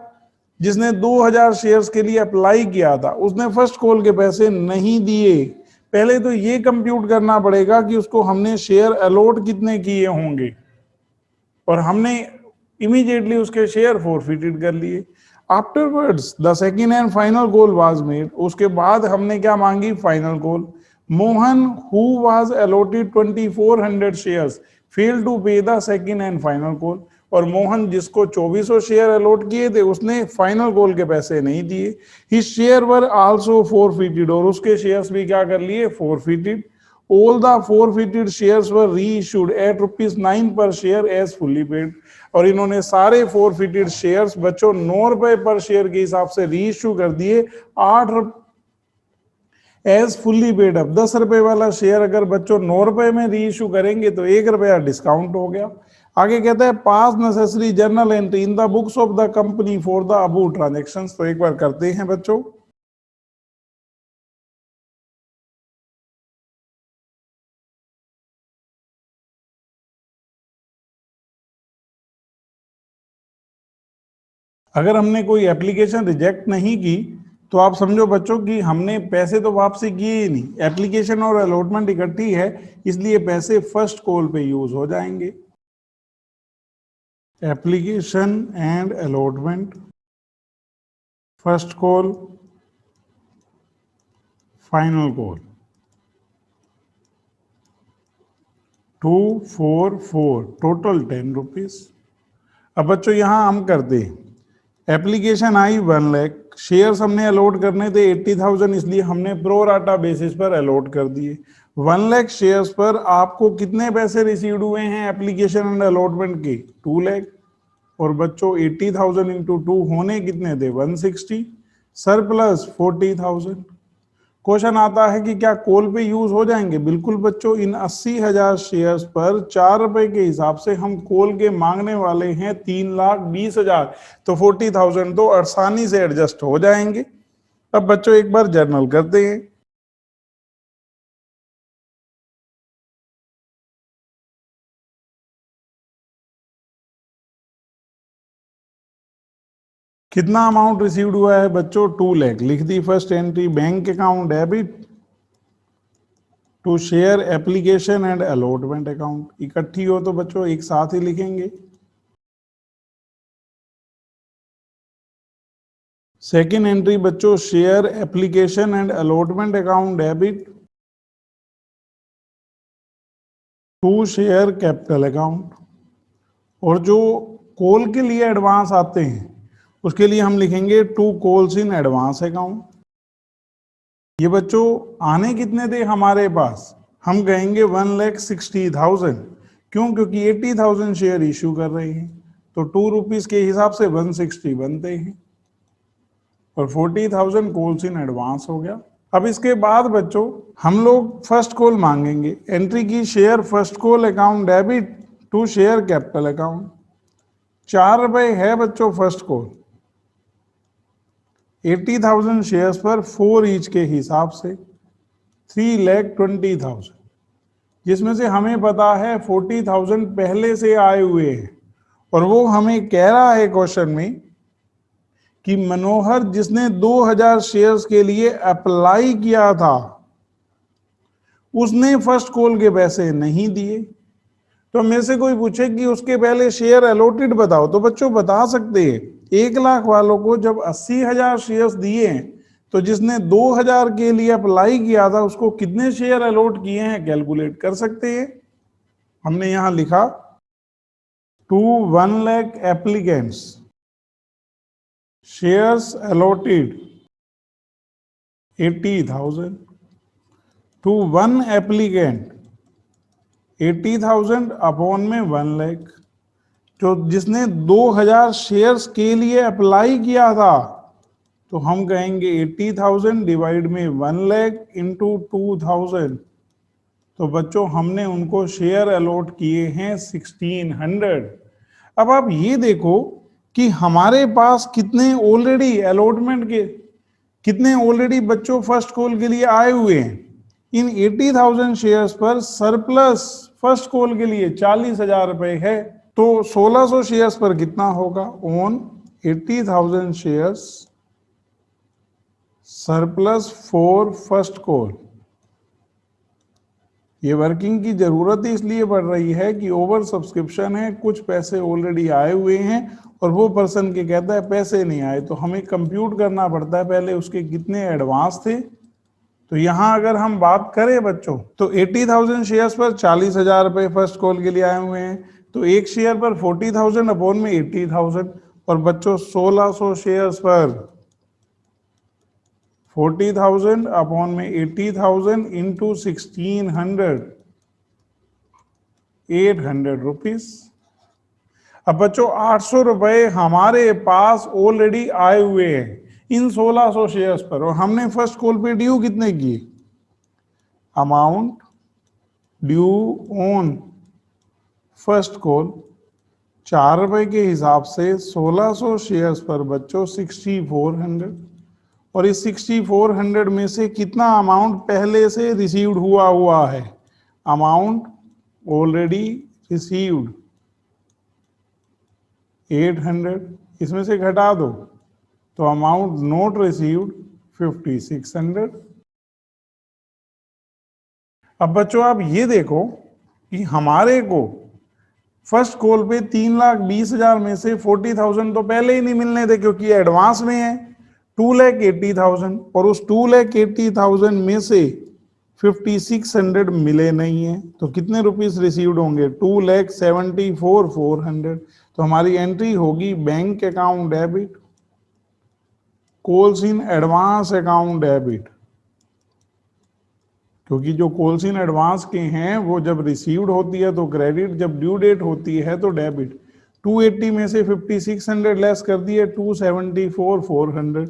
जिसने 2,000 shares के लिए apply किया था, उसने first call के पैसे नहीं दिए। पहले तो ये कंप्यूट करना पड़ेगा कि उसको हमने शेयर अलॉट कितने किए होंगे, और हमने इमीडिएटली उसके शेयर फोरफिटेड कर लिए। Afterwards the second and final call was made. उसके बाद हमने क्या मांगी? Final call. Mohan who was allotted 2,400 shares fail to pay the second and final call. और मोहन जिसको 2400 शेयर अलॉट किए थे उसने फाइनल कॉल के पैसे नहीं दिए। His share were also forfeited. और उसके शेयर्स भी क्या कर लिए? Forfeited. All the forfeited shares were reissued at ₹9 per share as fully paid। और इन्होंने सारे forfeited shares बच्चों 9 रुपए पर शेयर के हिसाब से रीइश्यू कर दिए 8 एज फुल्ली पेड। अब 10 रुपए वाला शेयर अगर बच्चों 9 रुपए में रीइश्यू करेंगे तो 1 रुपया डिस्काउंट हो गया। आगे कहता है पास necessary journal entry in the books of the company for the above transactions. तो एक बार करते हैं बच्चों। अगर हमने कोई एप्लीकेशन रिजेक्ट नहीं की तो आप समझो बच्चों कि हमने पैसे तो वापसी किए ही नहीं। एप्लीकेशन और अलॉटमेंट इकट्ठी है, इसलिए पैसे फर्स्ट कॉल पे यूज हो जाएंगे। Application and allotment, first call, final call 244, total 10 rupees. अब बच्चों यहां हम करते हैं, एप्लीकेशन आई 1 लाख, शेयर्स हमने अलॉट करने थे 80,000, इसलिए हमने प्रो राटा बेसिस पर अलॉट कर दिए। 1 लाख शेयर्स पर आपको कितने पैसे रिसीव्ड हुए हैं एप्लीकेशन एंड अलॉटमेंट के? 2 लाख। और बच्चों 80,000 इंटू 2 होने कितने थे? 160, सरप्लस 40,000। क्वेश्चन आता है कि क्या कॉल पे यूज हो जाएंगे? बिल्कुल बच्चों, इन 80,000 शेयर्स पर 4 रुपए के हिसाब से हम कॉल के मांगने वाले हैं 3,20,000, तो 40,000 तो आसानी से एडजस्ट हो जाएंगे। अब बच्चों एक बार जर्नल करते हैं। कितना अमाउंट रिसीव्ड हुआ है बच्चों? 2 लाख। लिख दी first entry, bank account debit to share application and allotment account. इकट्ठी हो तो बच्चों एक साथ ही लिखेंगे। सेकेंड एंट्री बच्चों, share application and allotment account debit to share capital account. और जो कॉल के लिए एडवांस आते हैं उसके लिए हम लिखेंगे to calls in advance account. ये बच्चों आने कितने थे हमारे पास? हम कहेंगे 1,60,000। क्यों? क्योंकि 80,000 शेयर इशू कर रहे हैं, तो 2 रुपीज के हिसाब से 160 बनते हैं। और 40,000 कॉल्स इन एडवांस हो गया। अब इसके बाद बच्चों हम लोग फर्स्ट कॉल मांगेंगे। एंट्री की share first call account debit to share capital account. 4 रुपए है बच्चों फर्स्ट कॉल, 80,000 शेयर्स पर 4 ईच के हिसाब से 3,20,000, जिसमें से हमें पता है 40,000 पहले से आए हुए हैं। और वो हमें कह रहा है क्वेश्चन में कि मनोहर जिसने 2,000 शेयर्स के लिए अप्लाई किया था उसने फर्स्ट कॉल के पैसे नहीं दिए। तो मेरे से कोई पूछे कि उसके पहले शेयर अलॉटेड बताओ, तो बच्चों बता सकते हैं। 1,00,000 वालों को जब 80,000 शेयर्स दिए हैं तो जिसने 2,000 के लिए अप्लाई किया था उसको कितने शेयर अलॉट किए हैं कैलकुलेट कर सकते हैं। हमने यहां लिखा to 1 lakh applicants shares allotted 80,000 to 1 applicant 80,000 upon में 1 लाख। तो जिसने 2,000 शेयर्स के लिए अप्लाई किया था तो हम कहेंगे 80,000 डिवाइड में 1 लाख इंटू 2,000। तो बच्चों हमने उनको शेयर अलॉट किए हैं 1,600। अब आप ये देखो कि हमारे पास कितने ऑलरेडी अलॉटमेंट के कितने ऑलरेडी बच्चों फर्स्ट कॉल के लिए आए हुए हैं। इन 80,000 शेयर्स पर सरप्लस फर्स्ट कॉल के लिए 40,000 रुपए है। तो 1,600 शेयर्स पर कितना होगा on 80,000 shares surplus for first call. ये वर्किंग की जरूरत इसलिए पड़ रही है कि ओवर सब्सक्रिप्शन है, कुछ पैसे ऑलरेडी आए हुए हैं और वो पर्सन के कहता है पैसे नहीं आए, तो हमें कंप्यूट करना पड़ता है पहले उसके कितने एडवांस थे। तो यहां अगर हम बात करें बच्चों तो 80,000 शेयर्स पर 40,000 रुपए फर्स्ट कॉल के लिए आए हुए हैं। तो एक शेयर पर 40,000 अपॉन में 80,000 और बच्चों 1,600 शेयर्स पर 40,000 अपॉन में 80,000 इंटू 1,600 800 रुपीज। अब बच्चों 800 रुपए हमारे पास ऑलरेडी आए हुए हैं इन 1,600 शेयर्स पर और हमने फर्स्ट कॉल पे ड्यू कितने किए। Amount due on first call 4 रुपए के हिसाब से 1,600 शेयर्स पर बच्चों 6,400 और इस 6,400 में से कितना अमाउंट पहले से रिसीव्ड हुआ है। अमाउंट ऑलरेडी रिसीव्ड 800, इसमें से घटा दो तो अमाउंट नॉट रिसीव्ड 5,600। अब बच्चों आप ये देखो कि हमारे को फर्स्ट कॉल पे 3,20,000 में से 40,000 तो पहले ही नहीं मिलने थे क्योंकि एडवांस में है 2,80,000 और उस 2,80,000 में से 5,600 मिले नहीं है। तो कितने रुपीस रिसीव्ड होंगे 2,74,400। तो हमारी एंट्री होगी bank account debit calls in advance account debit, क्योंकि जो कॉल्स इन एडवांस के हैं वो जब रिसीव्ड होती है तो क्रेडिट, जब ड्यू डेट होती है तो डेबिट। 280 में से 5,600 लेस कर दिए 2,74,400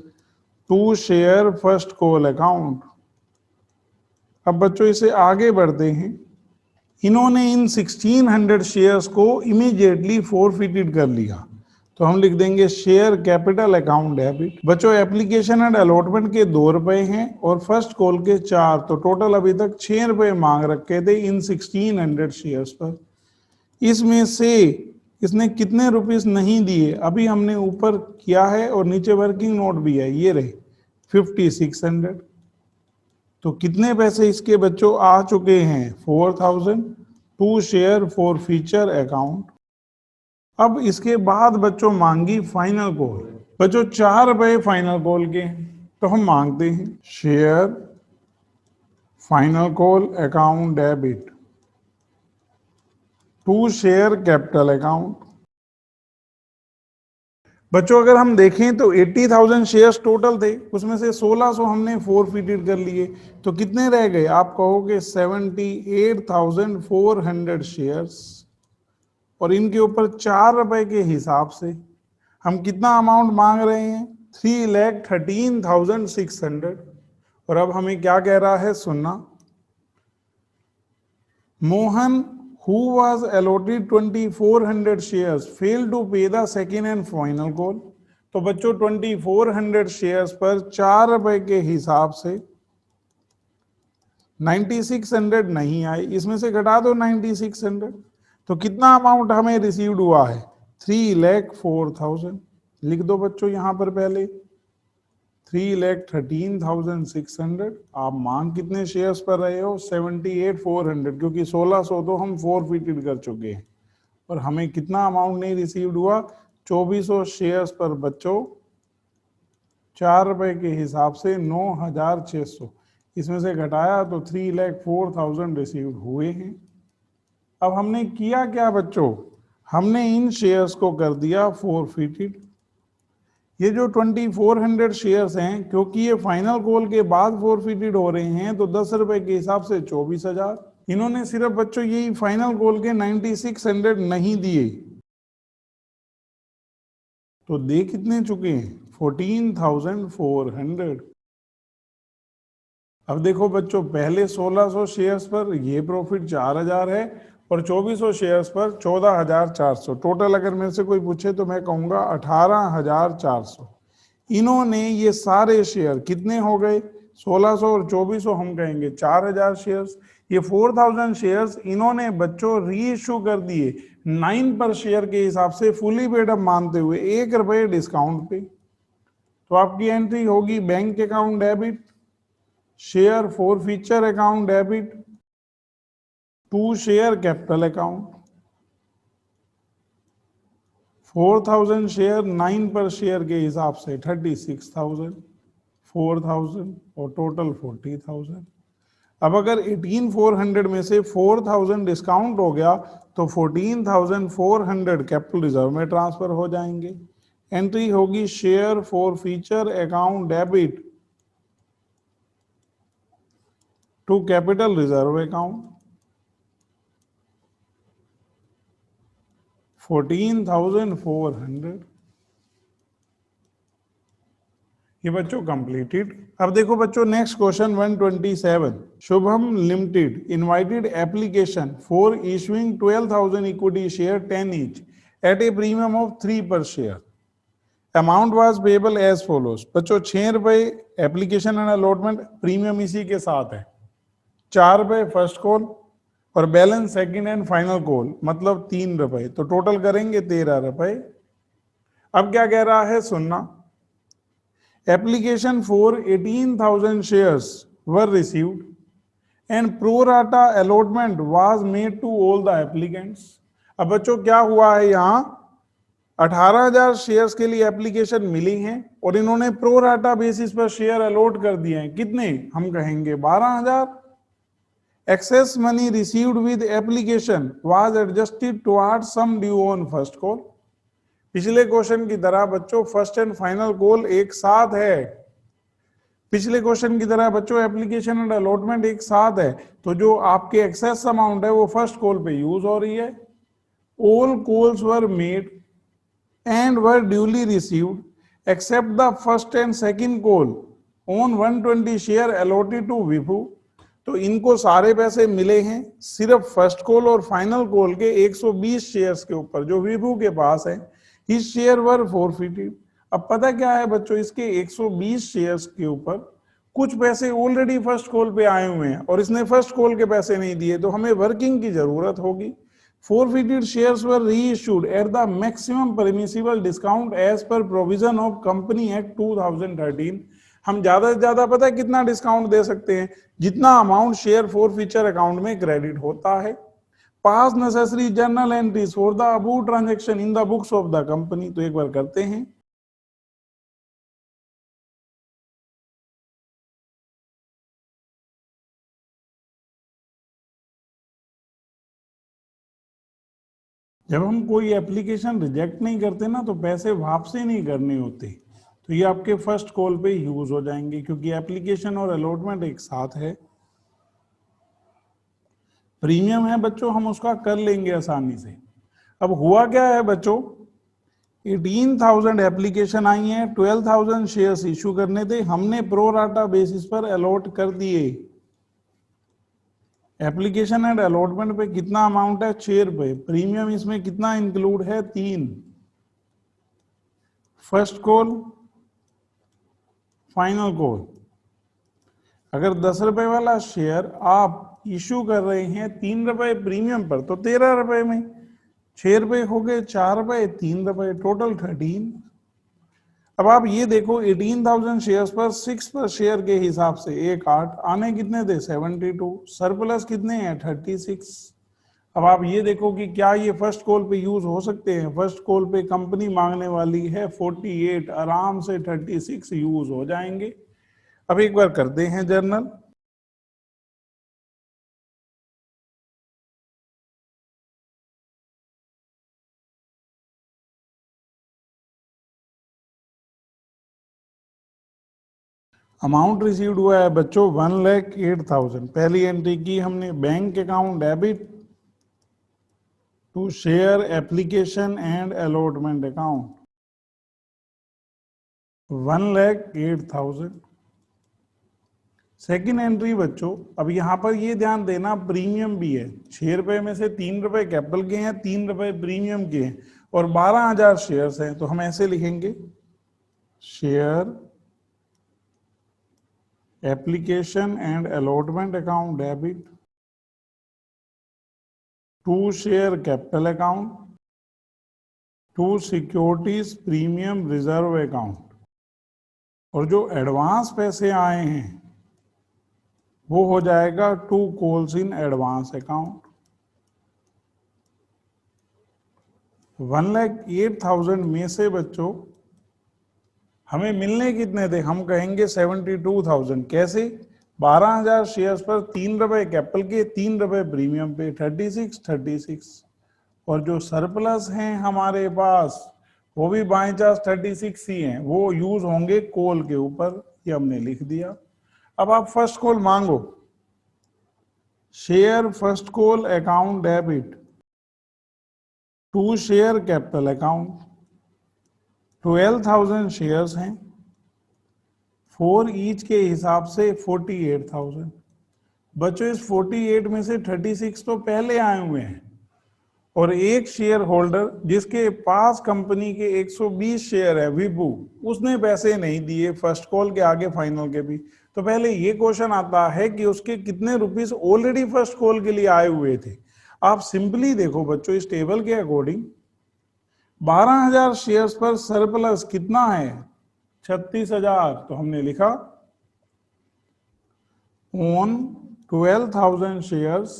to share first call account. अब बच्चों इसे आगे बढ़ते हैं। इन्होंने इन 1,600 शेयर्स को इमीडिएटली फॉरफिटेड कर लिया तो हम लिख देंगे शेयर कैपिटल अकाउंट डेबिट। बच्चों एप्लीकेशन एंड अलॉटमेंट के 2 रुपए हैं और फर्स्ट कॉल के 4, तो टोटल अभी तक 6 रुपए मांग रखे थे इन 1,600 शेयर्स पर। इसमें से इसने कितने रुपीस नहीं दिए अभी हमने ऊपर किया है और नीचे वर्किंग नोट भी है, ये रहे 5,600। तो कितने पैसे इसके बच्चों आ चुके हैं 4,000 to share forfeiture account. अब इसके बाद बच्चों मांगी फाइनल कॉल। बच्चों 4 रुपए फाइनल कॉल के, तो हम मांगते हैं share final call account debit to share capital account. बच्चों अगर हम देखें तो 80,000 शेयर्स टोटल थे, उसमें से 1,600 हमने फॉरफिटेड कर लिए, तो कितने रह गए आप कहोगे 78,400 शेयर्स। और इनके ऊपर 4 रुपए के हिसाब से हम कितना अमाउंट मांग रहे हैं 3,13,600 और अब हमें क्या कह रहा है सुनना। Mohan who was allotted 2400 shares failed to pay the second and final call। तो बच्चों 2400 शेयर्स पर 4 रुपए के हिसाब से 9600 नहीं आई, इसमें से घटा दो 9600, तो कितना अमाउंट हमें रिसीव्ड हुआ है 3,04,000। लिख दो बच्चों यहां पर पहले 3,13,600। आप मांग कितने शेयर्स पर रहे हो 78,400, क्योंकि 1600 तो हम फोरफिटेड कर चुके हैं और हमें कितना अमाउंट नहीं रिसीव्ड हुआ 2400 शेयर्स पर बच्चों 4 रुपए के हिसाब से 9,600, इसमें से घटाया तो 3,04,000 रिसीव्ड हुए हैं। अब हमने किया क्या बच्चों, हमने इन शेयर्स को कर दिया फोरफिटेड। ये जो 2400 शेयर्स हैं, क्योंकि ये फाइनल कॉल के बाद फोरफिटेड हो रहे हैं, तो 10 रुपए के हिसाब से 24,000। इन्होंने सिर्फ बच्चों यही फाइनल कॉल के 9600 नहीं दिए, तो दे कितने चुके हैं 14,400। अब देखो बच्चों, पहले 1600 शेयर्स पर ये प्रॉफिट 4000 है और 2400 शेयर्स पर 14,400। टोटल अगर मेरे से कोई पूछे तो मैं कहूंगा 18,400। इन्होंने ये सारे शेयर कितने हो गए 1600 और 2400, हम कहेंगे 4000 शेयर्स। ये 4000 शेयर्स इन्होंने बच्चों री इश्यू कर दिए 9 पर शेयर के हिसाब से, फुली पेड अप मानते हुए 1 रुपए डिस्काउंट पे। तो आपकी एंट्री होगी bank account debit, share forfeiture account debit to share capital account. 4000 share 9 per share के हिसाब से 36,000, 4,000 और टोटल 40,000। अब अगर 18,400 में से 4,000 डिस्काउंट हो गया तो 14,400 कैपिटल रिजर्व में ट्रांसफर हो जाएंगे। एंट्री होगी share forfeiture account debit to capital reserve account 14,400। ये बच्चों कंप्लीटेड। अब देखो बच्चों next question 127। Shubham limited invited application for issuing 12,000 equity share 10 each at a premium of 3 per share. Amount was payable as follows. बच्चों 6 रुपए application and allotment, premium इसी के साथ है, 4 रुपए फर्स्ट कॉल और balance second and final call, मतलब 3 रुपए, तो टोटल करेंगे 13 रुपए। अब क्या कह रहा है सुनना। Application for 18,000 shares were received and pro rata allotment was made to all the applicants। अब बच्चों क्या हुआ है यहाँ 18,000 शेयर्स के लिए एप्लीकेशन मिली हैं और इन्होंने प्रो राटा बेसिस पर शेयर अलॉट कर दिए हैं, कितने, हम कहेंगे 12,000। Excess money received with application was adjusted toward sum due on first call. पिछले क्वेश्चन की तरह बच्चों फर्स्ट एंड फाइनल कॉल एक साथ है, पिछले क्वेश्चन की तरह बच्चों एप्लीकेशन एंड अलॉटमेंट एक साथ है, तो जो आपके एक्सेस अमाउंट है वो फर्स्ट कॉल पे यूज हो रही है। All calls were made and were duly received except the first and second call on 120 share allotted to Vibhu. तो इनको सारे पैसे मिले हैं सिर्फ फर्स्ट कॉल और फाइनल कॉल के 120 शेयर्स के ऊपर जो विभू के पास है। इस शेयर वर फॉरफिटेड। अब पता क्या है बच्चों, इसके 120 शेयर्स के ऊपर कुछ पैसे ऑलरेडी फर्स्ट कॉल पे आए हुए हैं और इसने फर्स्ट कॉल के पैसे नहीं दिए, तो हमें वर्किंग की जरूरत होगी। Forfeited shares were reissued at the maximum permissible discount as per provision of company act 2013। हम ज्यादा से ज्यादा पता है कितना डिस्काउंट दे सकते हैं, जितना अमाउंट शेयर फॉरफिचर अकाउंट में क्रेडिट होता है। पास necessary journal entries for the above transaction in the books of the company. तो एक बार करते हैं। जब हम कोई एप्लीकेशन रिजेक्ट नहीं करते ना, तो पैसे वापसी नहीं करने होते, तो ये आपके फर्स्ट कॉल पे यूज हो जाएंगे, क्योंकि एप्लीकेशन और अलॉटमेंट एक साथ है। प्रीमियम है बच्चों, हम उसका कर लेंगे आसानी से। अब हुआ क्या है बच्चों, 18,000 एप्लीकेशन आई हैं, 12,000 शेयर्स इशू करने थे, हमने प्रो राटा बेसिस पर अलॉट कर दिए। एप्लीकेशन एंड अलॉटमेंट पे कितना अमाउंट है? 6 रुपए। प्रीमियम इसमें कितना इंक्लूड है? 3। First call, final call. अगर 10 रुपए वाला शेयर आप इशू कर रहे हैं 3 रुपए प्रीमियम पर, तो 13 रुपए में 6 रुपए हो गए, 4 रुपए, 3 रुपए, टोटल 13। अब आप ये देखो 18,000 शेयर्स पर 6 पर शेयर के हिसाब से 1.8 आने कितने थे? 72। सरप्लस कितने हैं? 36। अब आप ये देखो कि क्या ये फर्स्ट कॉल पे यूज हो सकते हैं? फर्स्ट कॉल पे कंपनी मांगने वाली है 48, आराम से 36 यूज हो जाएंगे। अब एक बार करते हैं जर्नल। अमाउंट रिसीव्ड हुआ है बच्चों 1,08,000। पहली एंट्री की हमने, bank account debit to share application and allotment account 1,08,000। Second entry बच्चों, अब यहां पर ये ध्यान देना प्रीमियम भी है। 6 रुपए में से 3 रुपए कैपिटल के हैं, 3 रुपए प्रीमियम के हैं, और 12,000 शेयर्स हैं। तो हम ऐसे लिखेंगे, share application and allotment account debit to share capital account to securities premium reserve account. और जो एडवांस पैसे आए हैं वो हो जाएगा to calls in advance account. 1,08,000 में से बच्चों हमें मिलने कितने थे? हम कहेंगे 72,000। कैसे? 12,000 शेयर्स पर 3 रुपए कैपिटल के, 3 रुपए प्रीमियम पे, 36। और जो सरप्लस हैं हमारे पास वो भी बाई चांस 36 ही हैं, वो यूज होंगे कॉल के ऊपर। ये हमने लिख दिया। अब आप फर्स्ट कॉल मांगो। Share first call account debit to share capital account. 12,000 shares हैं, 4 ईच के हिसाब से 48,000। बच्चों इस 48 में से 36 तो पहले आए हुए हैं, और एक शेयर होल्डर जिसके पास कंपनी के 120 शेयर है, विभू, उसने पैसे नहीं दिए फर्स्ट कॉल के आगे फाइनल के भी। तो पहले ये क्वेश्चन आता है कि उसके कितने रुपीस ऑलरेडी फर्स्ट कॉल के लिए आए हुए थे। आप सिंपली देखो बच्चों इस टेबल के अकॉर्डिंग 12,000 शेयर्स पर सरप्लस कितना है? 36,000। तो हमने लिखा on 12,000 shares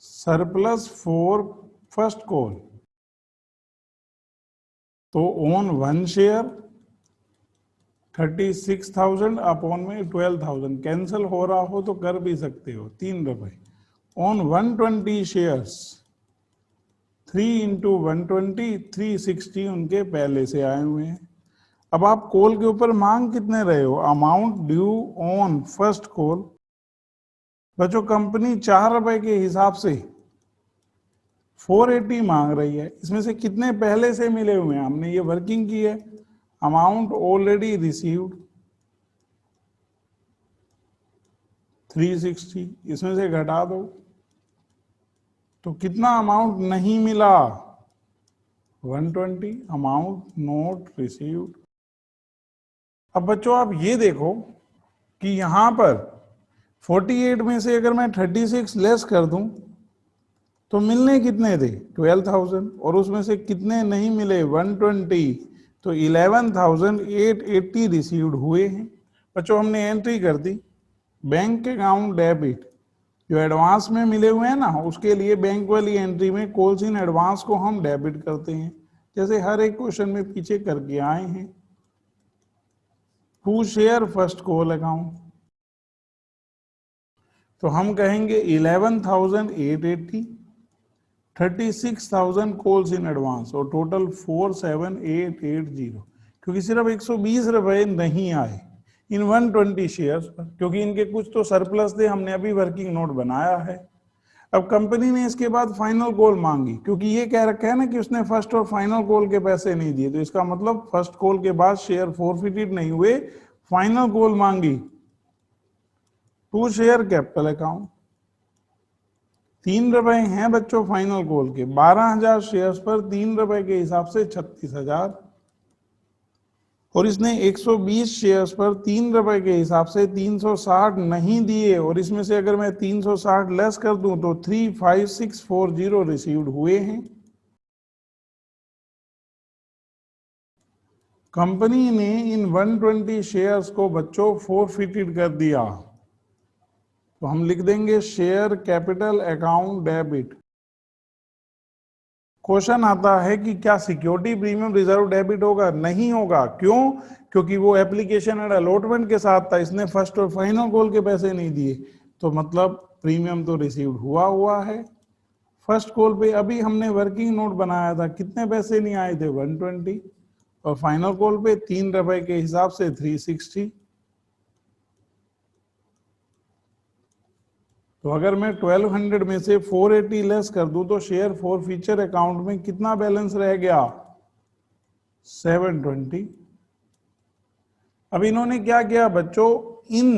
surplus for first call. तो ऑन 1 शेयर 36,000 अपॉन में 12,000, कैंसिल हो रहा हो तो कर भी सकते हो, 3 रुपए। ऑन 120 शेयर्स 3 इंटू 120, 360 उनके पहले से आए हुए हैं। अब आप कॉल के ऊपर मांग कितने रहे हो? Amount due on first call. बच्चों कंपनी 4 रुपए के हिसाब से 480 मांग रही है, इसमें से कितने पहले से मिले हुए हैं? हमने ये वर्किंग की है। अमाउंट ऑलरेडी रिसीव्ड 360, इसमें से घटा दो तो कितना अमाउंट नहीं मिला? 120। Amount not received. अब बच्चों आप ये देखो कि यहां पर 48 में से अगर मैं 36 लेस कर दूं तो मिलने कितने थे? 12,000। और उसमें से कितने नहीं मिले? 120। तो 11,880 रिसीव्ड हुए हैं। बच्चों हमने एंट्री कर दी, बैंक अकाउंट डेबिट, जो एडवांस में मिले हुए हैं ना, उसके लिए बैंक वाली एंट्री में कॉल्स इन एडवांस को हम डेबिट करते हैं, जैसे हर एक क्वेश्चन में पीछे करके आए हैं। To share first call account, तो हम कहेंगे 11,880, 36,000 कॉल्स इन एडवांस, और टोटल 47,880, क्योंकि सिर्फ 120 रुपए नहीं आए इन 120 शेयर्स पर, क्योंकि इनके कुछ तो सरप्लस थे, हमने अभी वर्किंग नोट बनाया है। अब कंपनी ने इसके बाद फाइनल कॉल मांगी, क्योंकि ये कह रखा है ना कि उसने फर्स्ट और फाइनल कॉल के पैसे नहीं दिए, तो इसका मतलब फर्स्ट कॉल के बाद शेयर फोरफिटेड नहीं हुए, फाइनल कॉल मांगी टू शेयर कैपिटल अकाउंट। 3 रुपए हैं बच्चों फाइनल कॉल के, 12,000 शेयर्स पर 3 रुपए के हिसाब से 36,000, और इसने 120 शेयर्स पर 3 रुपए के हिसाब से 360 नहीं दिए, और इसमें से अगर मैं 360 लेस कर दूं तो 35640 रिसीव्ड हुए हैं। कंपनी ने इन 120 शेयर्स को बच्चों फोरफिटेड कर दिया, तो हम लिख देंगे share capital account debit. Question आता है कि क्या सिक्योरिटी प्रीमियम रिजर्व डेबिट होगा? नहीं होगा। क्यों? क्योंकि वो एप्लीकेशन एंड अलॉटमेंट के साथ था, इसने फर्स्ट और फाइनल कॉल के पैसे नहीं दिए, तो मतलब प्रीमियम तो रिसीव्ड हुआ है। फर्स्ट कॉल पे अभी हमने वर्किंग नोट बनाया था, कितने पैसे नहीं आए थे? 120, और फाइनल कॉल पे 3 रुपए के हिसाब से 360। तो अगर मैं 1200 में से 480 लेस कर दूं तो शेयर फॉर फ्यूचर अकाउंट में कितना बैलेंस रह गया? 720। अब इन्होंने क्या किया बच्चों, इन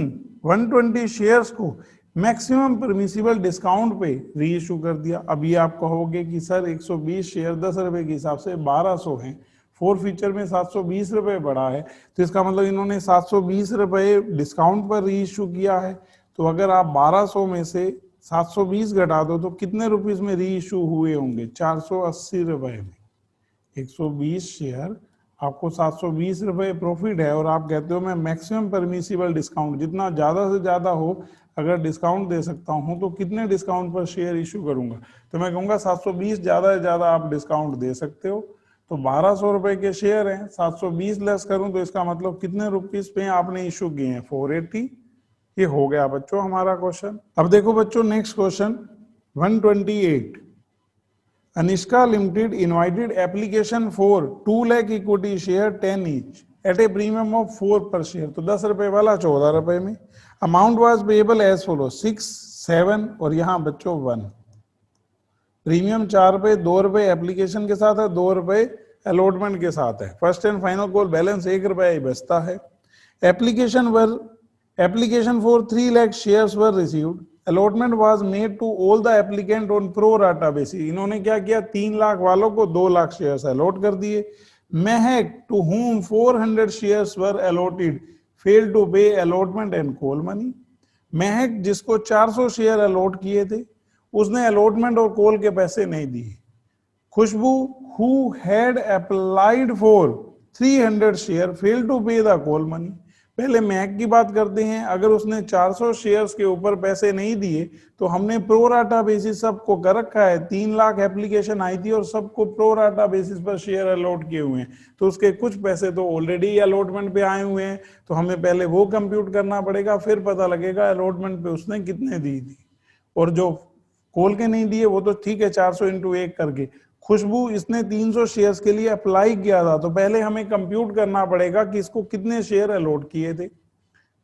120 शेयर्स को मैक्सिमम परमिसिबल डिस्काउंट पे री इशू कर दिया। अब ये आप कहोगे कि सर 120 शेयर 10 रुपए के हिसाब से 1200 हैं, फोर फीचर में 720 रुपए बढ़ा है, तो इसका मतलब इन्होंने 720 रुपए डिस्काउंट पर री इशू किया है। तो अगर आप 1200 में से 720 घटा दो तो कितने रुपीस में री इशू हुए होंगे? 480 रुपए में। 120 शेयर, आपको 720 रुपए प्रॉफिट है, और आप कहते हो मैं मैक्सिमम परमिसिबल डिस्काउंट, जितना ज्यादा से ज्यादा हो अगर डिस्काउंट दे सकता हूं तो कितने डिस्काउंट पर शेयर इशू करूंगा? तो मैं कहूंगा 720 ज्यादा से ज्यादा आप डिस्काउंट दे सकते हो। तो 1200 रुपए के शेयर हैं, 720 लेस करूं तो इसका मतलब कितने रुपीस पे आपने इशू किए हैं? 480। ये हो गया बच्चों हमारा क्वेश्चन। अब देखो बच्चों next question 128। Anishka Limited invited application for 2 lakh equity share 10 each at a premium of 4 per share। तो 10 रुपए वाला 14 रुपए में। Amount was payable as follow 6, 7 और यहाँ बच्चों 1। प्रीमियम 4 रुपए, 2 रुपए एप्लीकेशन के साथ है, 2 रुपए अलॉटमेंट के साथ है। First and final call balance 1 रुपया ही बचता है। Application for 3 lakh shares were received. Allotment was made to all the applicant on pro rata basis. इन्होंने क्या किया, 3 लाख वालों को 2 लाख शेयर्स अलॉट कर दिए। महक to whom 400 shares were allotted fail to pay allotment and call money. Mahak जिसको 400 share allot किए थे उसने अलॉटमेंट और कॉल के पैसे नहीं दिए। Khushbu who had applied for 300 share fail to pay the call money. पहले महक की बात करते हैं। अगर उसने 400 शेयर्स के ऊपर पैसे नहीं दिए तो हमने प्रो राटा बेसिस सबको कर रखा है। 3 लाख एप्लीकेशन आई थी और सबको प्रो राटा बेसिस पर शेयर अलॉट किए हुए हैं, तो उसके कुछ पैसे तो ऑलरेडी अलॉटमेंट पे आए हुए हैं, तो हमें पहले वो कंप्यूट करना पड़ेगा, फिर पता लगेगा अलॉटमेंट पे उसने कितने दी थी। और जो कॉल के नहीं दिए वो तो ठीक है, 400 इंटू 1 करके। खुशबू इसने 300 शेयर्स के लिए अप्लाई किया था, तो पहले हमें कंप्यूट करना पड़ेगा कि इसको कितने शेयर अलॉट किए थे।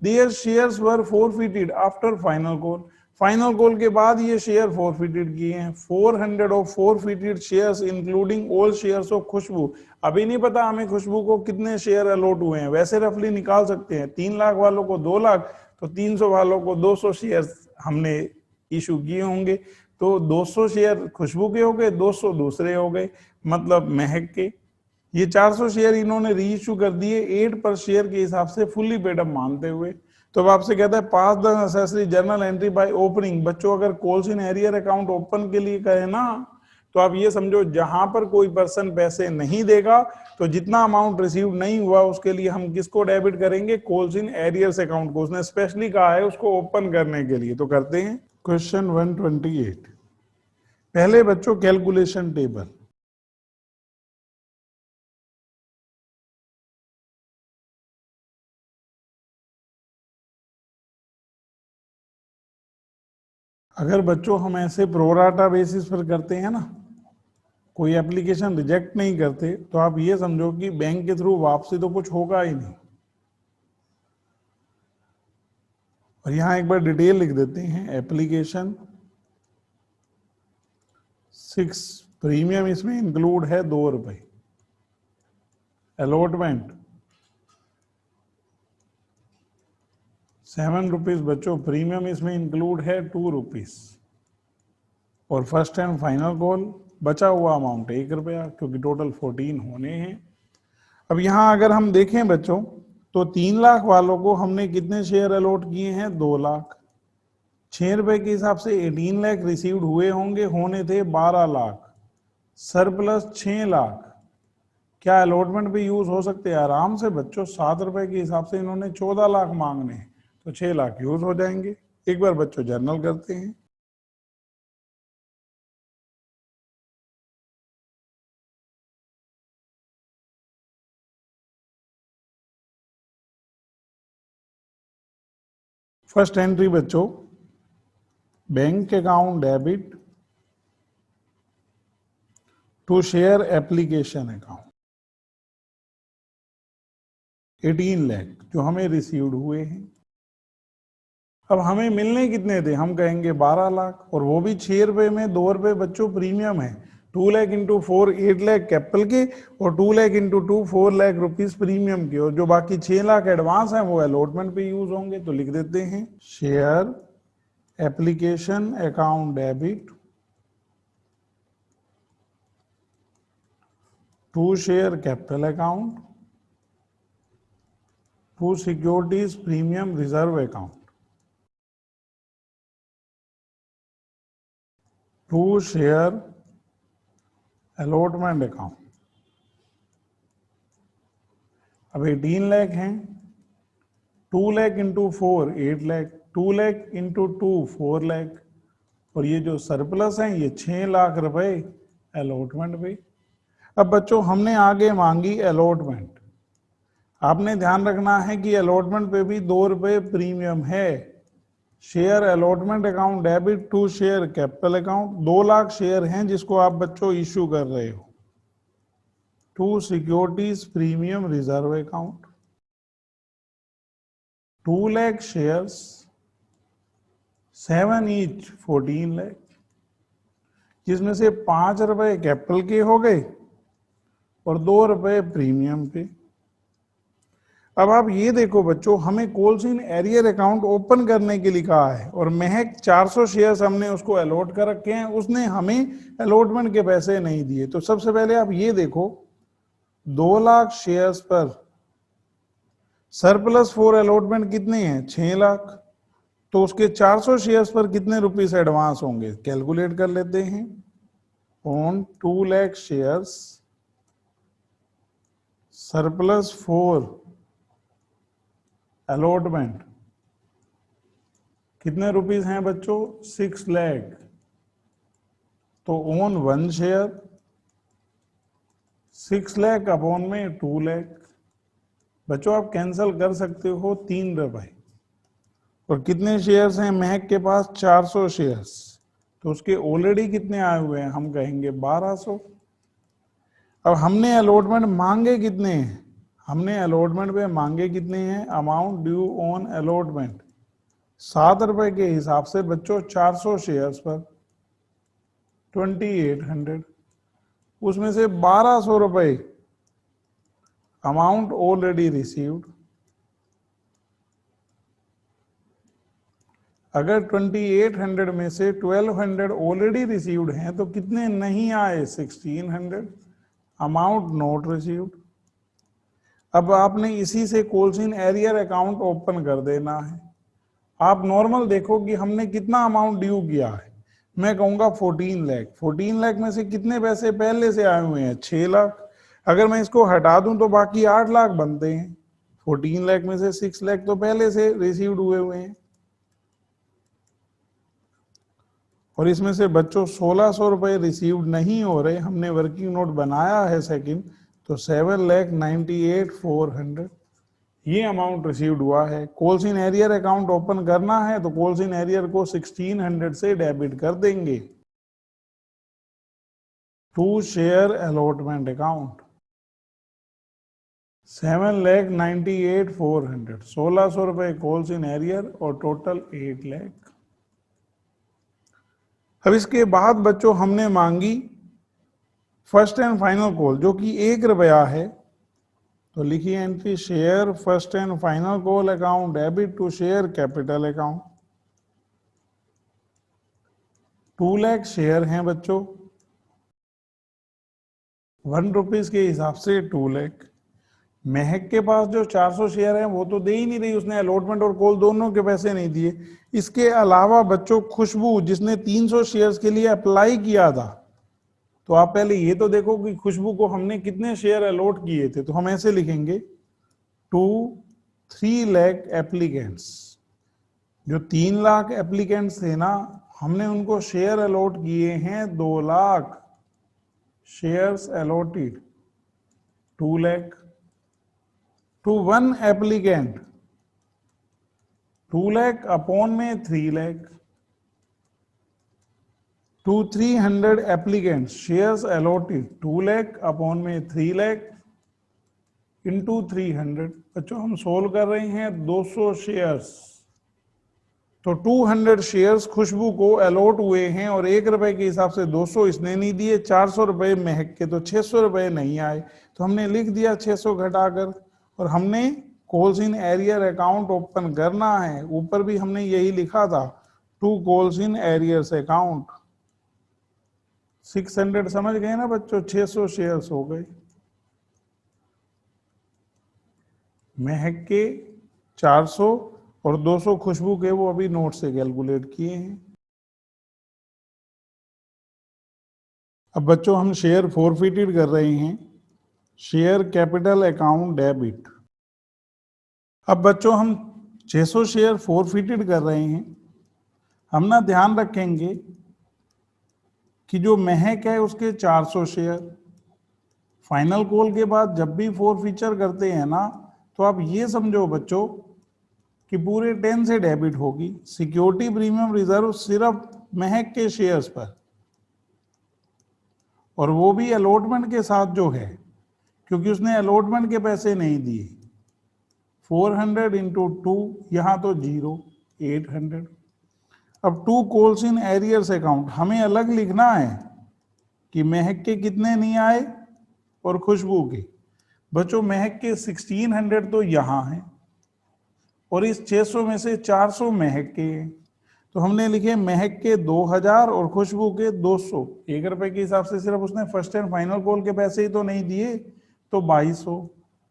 Their shares were forfeited after final call. Final call के बाद ये शेयर फोरफिटेड किए हैं। 400 of forfeited shares including all shares of Khushbu. अभी नहीं पता हमें खुशबू को कितने शेयर अलॉट हुए हैं, वैसे रफली निकाल सकते हैं। 3 लाख वालों को 2 लाख, तो 300 वालों को 200 शेयर हमने इशू किए होंगे। तो 200 शेयर खुशबू के हो गए, 200 दूसरे हो गए, मतलब महक के। ये 400 शेयर इन्होंने री इशू कर दिए 8 पर शेयर के हिसाब से फुल्ली पेड अप मानते हुए। तो अब आपसे कहता है pass the necessary journal entry by opening. बच्चों अगर calls in arrear account open के लिए कहे ना, तो आप ये समझो जहां पर कोई पर्सन पैसे नहीं देगा तो जितना अमाउंट रिसीव नहीं हुआ उसके लिए हम किसको डेबिट करेंगे? कॉल्स इन एरियर्स अकाउंट को। उसने स्पेशली कहा है उसको ओपन करने के लिए, तो करते हैं। क्वेश्चन 128। पहले बच्चों कैलकुलेशन टेबल। अगर बच्चों हम ऐसे प्रोराटा बेसिस पर करते हैं ना, कोई एप्लीकेशन रिजेक्ट नहीं करते, तो आप ये समझो कि बैंक के थ्रू वापसी तो कुछ होगा ही नहीं। और यहां एक बार डिटेल लिख देते हैं। एप्लीकेशन 6 प्रीमियम इसमें इंक्लूड है 2 रुपए। अलॉटमेंट 7 रुपीज बच्चों, प्रीमियम इसमें इंक्लूड है 2 रुपीज। और फर्स्ट एंड फाइनल कॉल बचा हुआ अमाउंट 1 रुपया, क्योंकि टोटल 14 होने हैं। अब यहां अगर हम देखें बच्चों तो 3 लाख वालों को हमने कितने शेयर अलॉट किए हैं? 2 लाख। 6 रुपए के हिसाब से 18 लाख रिसीव्ड हुए होंगे, होने थे 12 लाख, सरप्लस 6 लाख। क्या अलॉटमेंट पे यूज हो सकते हैं? आराम से बच्चों। 7 रुपए के हिसाब से इन्होंने 14 लाख मांगने हैं, तो 6 लाख यूज हो जाएंगे। एक बार बच्चों जर्नल करते हैं। फर्स्ट एंट्री बच्चों, bank account debit to share application account 18 lakh जो हमें रिसीव्ड हुए हैं। अब हमें मिलने कितने थे? हम कहेंगे 12 लाख, और वो भी 6 रुपए में 2 रुपए बच्चों प्रीमियम है। 2 लाख इंटू 4 8 लाख कैपिटल के, और 2 lakh into 2 4 lakh rupees premium के, और जो बाकी 6 लाख एडवांस हैं वो अलॉटमेंट पे यूज होंगे। तो लिख देते हैं share application account debit to share capital account to securities premium reserve account to share allotment account. अब 18 लाख हैं, 2 लाख इंटू 4 8 लाख, 2 लाख इंटू 2 4 लाख, और ये जो सरप्लस है ये 6 लाख रुपए अलॉटमेंट पे। अब बच्चों हमने आगे मांगी अलॉटमेंट। आपने ध्यान रखना है कि अलॉटमेंट पे भी 2 रुपए प्रीमियम है। Share allotment account debit to share capital account, 2 lakh share हैं जिसको आप बच्चों इश्यू कर रहे हो, to securities premium reserve account 2 lakh shares 7 each 14 lakh, जिसमें से 5 रुपए कैपिटल के हो गए और 2 रुपए प्रीमियम पे। अब आप ये देखो बच्चों, हमें कोल्सिन एरियर अकाउंट ओपन करने के लिए कहा है, और महक 400 शेयर्स हमने उसको अलॉट कर रखे हैं, उसने हमें अलॉटमेंट के पैसे नहीं दिए। तो सबसे पहले आप ये देखो, 2 लाख शेयर्स पर सरप्लस फॉर अलॉटमेंट कितने हैं? 6 लाख। तो उसके 400 शेयर्स पर कितने रुपीस एडवांस होंगे? कैलकुलेट कर लेते हैं। On 2 lakh shares surplus for allotment कितने रुपीस हैं बच्चों? 6 लाख। तो ऑन 1 शेयर 6 लाख अपॉन में 2 लाख। बच्चों आप कैंसिल कर सकते हो 3 रुपए। और कितने शेयर्स हैं महक के पास? 400 शेयर्स। तो उसके ऑलरेडी कितने आए हुए हैं? हम कहेंगे 1200। अब हमने अलॉटमेंट मांगे कितने हैं? हमने अलॉटमेंट पे मांगे कितने हैं? अमाउंट ड्यू ऑन अलॉटमेंट 7 रुपए के हिसाब से बच्चों 400 शेयर्स पर 2800, उसमें से 1200 रुपए अमाउंट ऑलरेडी रिसीव्ड। अगर 2800 में से 1200 ऑलरेडी रिसीव्ड हैं तो कितने नहीं आए? 1600, अमाउंट नॉट रिसीव्ड। अब आपने इसी से कोल्सिन एरियर अकाउंट ओपन कर देना है। आप नॉर्मल देखो कि हमने कितना अमाउंट ड्यू किया है। मैं कहूंगा 14 लाख। 14 लाख में से कितने पैसे पहले से आए हुए हैं? 6 लाख। अगर मैं इसको हटा दूं तो बाकी 8 लाख बनते हैं। 14 लाख में से 6 लाख तो पहले से रिसीव्ड हुए हैं, और इसमें से बच्चों 1600 रुपए रिसीव्ड नहीं हो रहे। हमने वर्किंग नोट बनाया है सेकंड, तो 7,98,400 ये अमाउंट रिसीव्ड हुआ है। कोल्सिन एरियर अकाउंट ओपन करना है तो कोल्सिन एरियर को 1600 से डेबिट कर देंगे टू शेयर अलॉटमेंट अकाउंट 7,98,400, 1600 रुपए कोल्सिन एरियर और टोटल 8 लाख। अब इसके बाद बच्चों हमने मांगी फर्स्ट एंड फाइनल कॉल जो कि ₹1 है, तो लिखिए entry share first and final call account debit to share capital account. 2 lakh share हैं बच्चों, ₹1 के हिसाब से 2 लाख। महक के पास जो 400 शेयर हैं वो तो दे ही नहीं रही, उसने अलॉटमेंट और कॉल दोनों के पैसे नहीं दिए। इसके अलावा बच्चों खुशबू जिसने 300 शेयर्स के लिए अप्लाई किया था, तो आप पहले ये तो देखो कि खुशबू को हमने कितने शेयर अलॉट किए थे, तो हम ऐसे लिखेंगे टू 3 लाख एप्लीकेंट्स। जो 3 लाख एप्लीकेंट्स थे ना, हमने उनको शेयर अलॉट किए हैं 2 lakh shares allotted 2 lakh to 1 applicant 2 lakh upon में 3 lakh to 300 applicants shares allotted 2 lakh upon में 3 लाख इंटू 300। बच्चों हम सोल्व कर रहे हैं 200 शेयर्स, तो 200 शेयर्स खुशबू को अलॉट हुए हैं और ₹1 के हिसाब से 200 इसने नहीं दिए, 400 रुपए महक के, तो 600 रुपए नहीं आए, तो हमने लिख दिया 600 घटाकर। और हमने calls in arrear account open करना है, ऊपर भी हमने यही लिखा था, to calls in arrears account. 600 समझ गए ना बच्चों, 600 शेयर्स हो गए। महक के 400 और 200 खुशबू के, वो अभी नोट से कैलकुलेट किए हैं। अब बच्चों हम शेयर फॉरफिटेड कर रहे हैं, शेयर कैपिटल अकाउंट डेबिट। अब बच्चों हम 600 शेयर फॉरफिटेड कर रहे हैं, हम ना ध्यान रखेंगे कि जो महक है उसके 400 शेयर, फाइनल कॉल के बाद जब भी फॉरफीचर करते हैं ना, तो आप ये समझो बच्चों कि पूरे 10 से डेबिट होगी। सिक्योरिटी प्रीमियम रिजर्व सिर्फ महक के शेयर्स पर, और वो भी अलॉटमेंट के साथ जो है, क्योंकि उसने अलॉटमेंट के पैसे नहीं दिए। 400 इंटू 2, यहाँ तो 0, 800। अब 2 कॉल्स इन एरियर्स अकाउंट हमें अलग लिखना है कि महक के कितने नहीं आए और खुशबू के। बच्चों महक के 1600 तो यहाँ है, और इस 600 में से 400 महक के हैं, तो हमने लिखे महक के 2000 और खुशबू के 200। ₹1 के हिसाब से सिर्फ उसने फर्स्ट एंड फाइनल कॉल के पैसे ही तो नहीं दिए, तो 2200।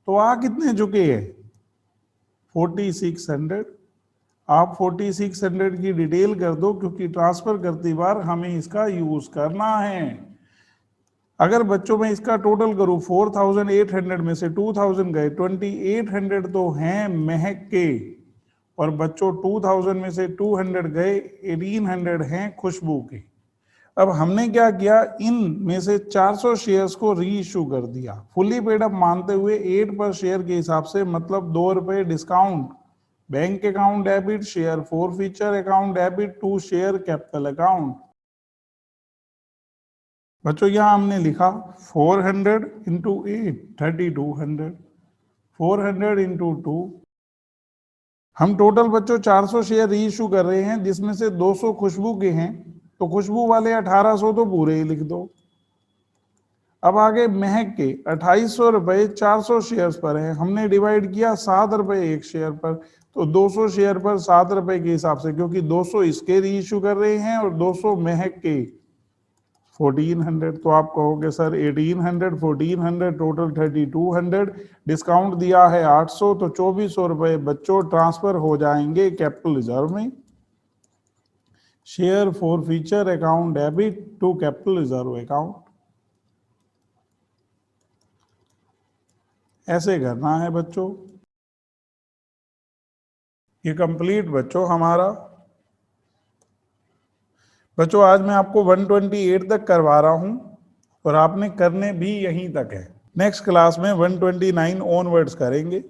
तो आ कितने चुके हैं? 4600। आप 4600 की डिटेल कर दो, क्योंकि ट्रांसफर करती बार हमें इसका यूज करना है। अगर बच्चों में इसका टोटल करूं, 4800 में से 2000 गए, 2800 तो हैं महक के, और बच्चों 2000 में से 200 गए, 1800 हैं खुशबू के। अब हमने क्या किया, इन में से 400 शेयर्स को री इशू कर दिया, फुली पेड अप मानते हुए 8 पर शेयर के हिसाब से, मतलब ₹2 discount. Bank account debit, share forfeiture account debit to share capital account. बच्चों यहाँ हमने लिखा 400 इंटू 8, 3200, 400 इंटू 2। हम टोटल बच्चों 400 शेयर री इशू कर रहे हैं, जिसमें से 200 खुशबू के हैं, तो खुशबू वाले 1800 तो पूरे ही लिख दो। अब आगे महक के 2800 रुपए 400 शेयर्स पर है, हमने डिवाइड किया ₹7 एक शेयर पर, तो 200 शेयर पर ₹7 के हिसाब से, क्योंकि 200 इसके री इशू कर रहे हैं और 200 महक के, 1400। तो आप कहोगे सर 1800, 1400, टोटल 3200, डिस्काउंट दिया है 800, तो 2400 रुपए बच्चों ट्रांसफर हो जाएंगे कैपिटल रिजर्व में। Share forfeiture account debit to capital reserve account, ऐसे करना है बच्चों। ये कंप्लीट बच्चों हमारा। बच्चों आज मैं आपको 128 तक करवा रहा हूं, और आपने करने भी यहीं तक है। नेक्स्ट क्लास में 129 ऑनवर्ड्स करेंगे।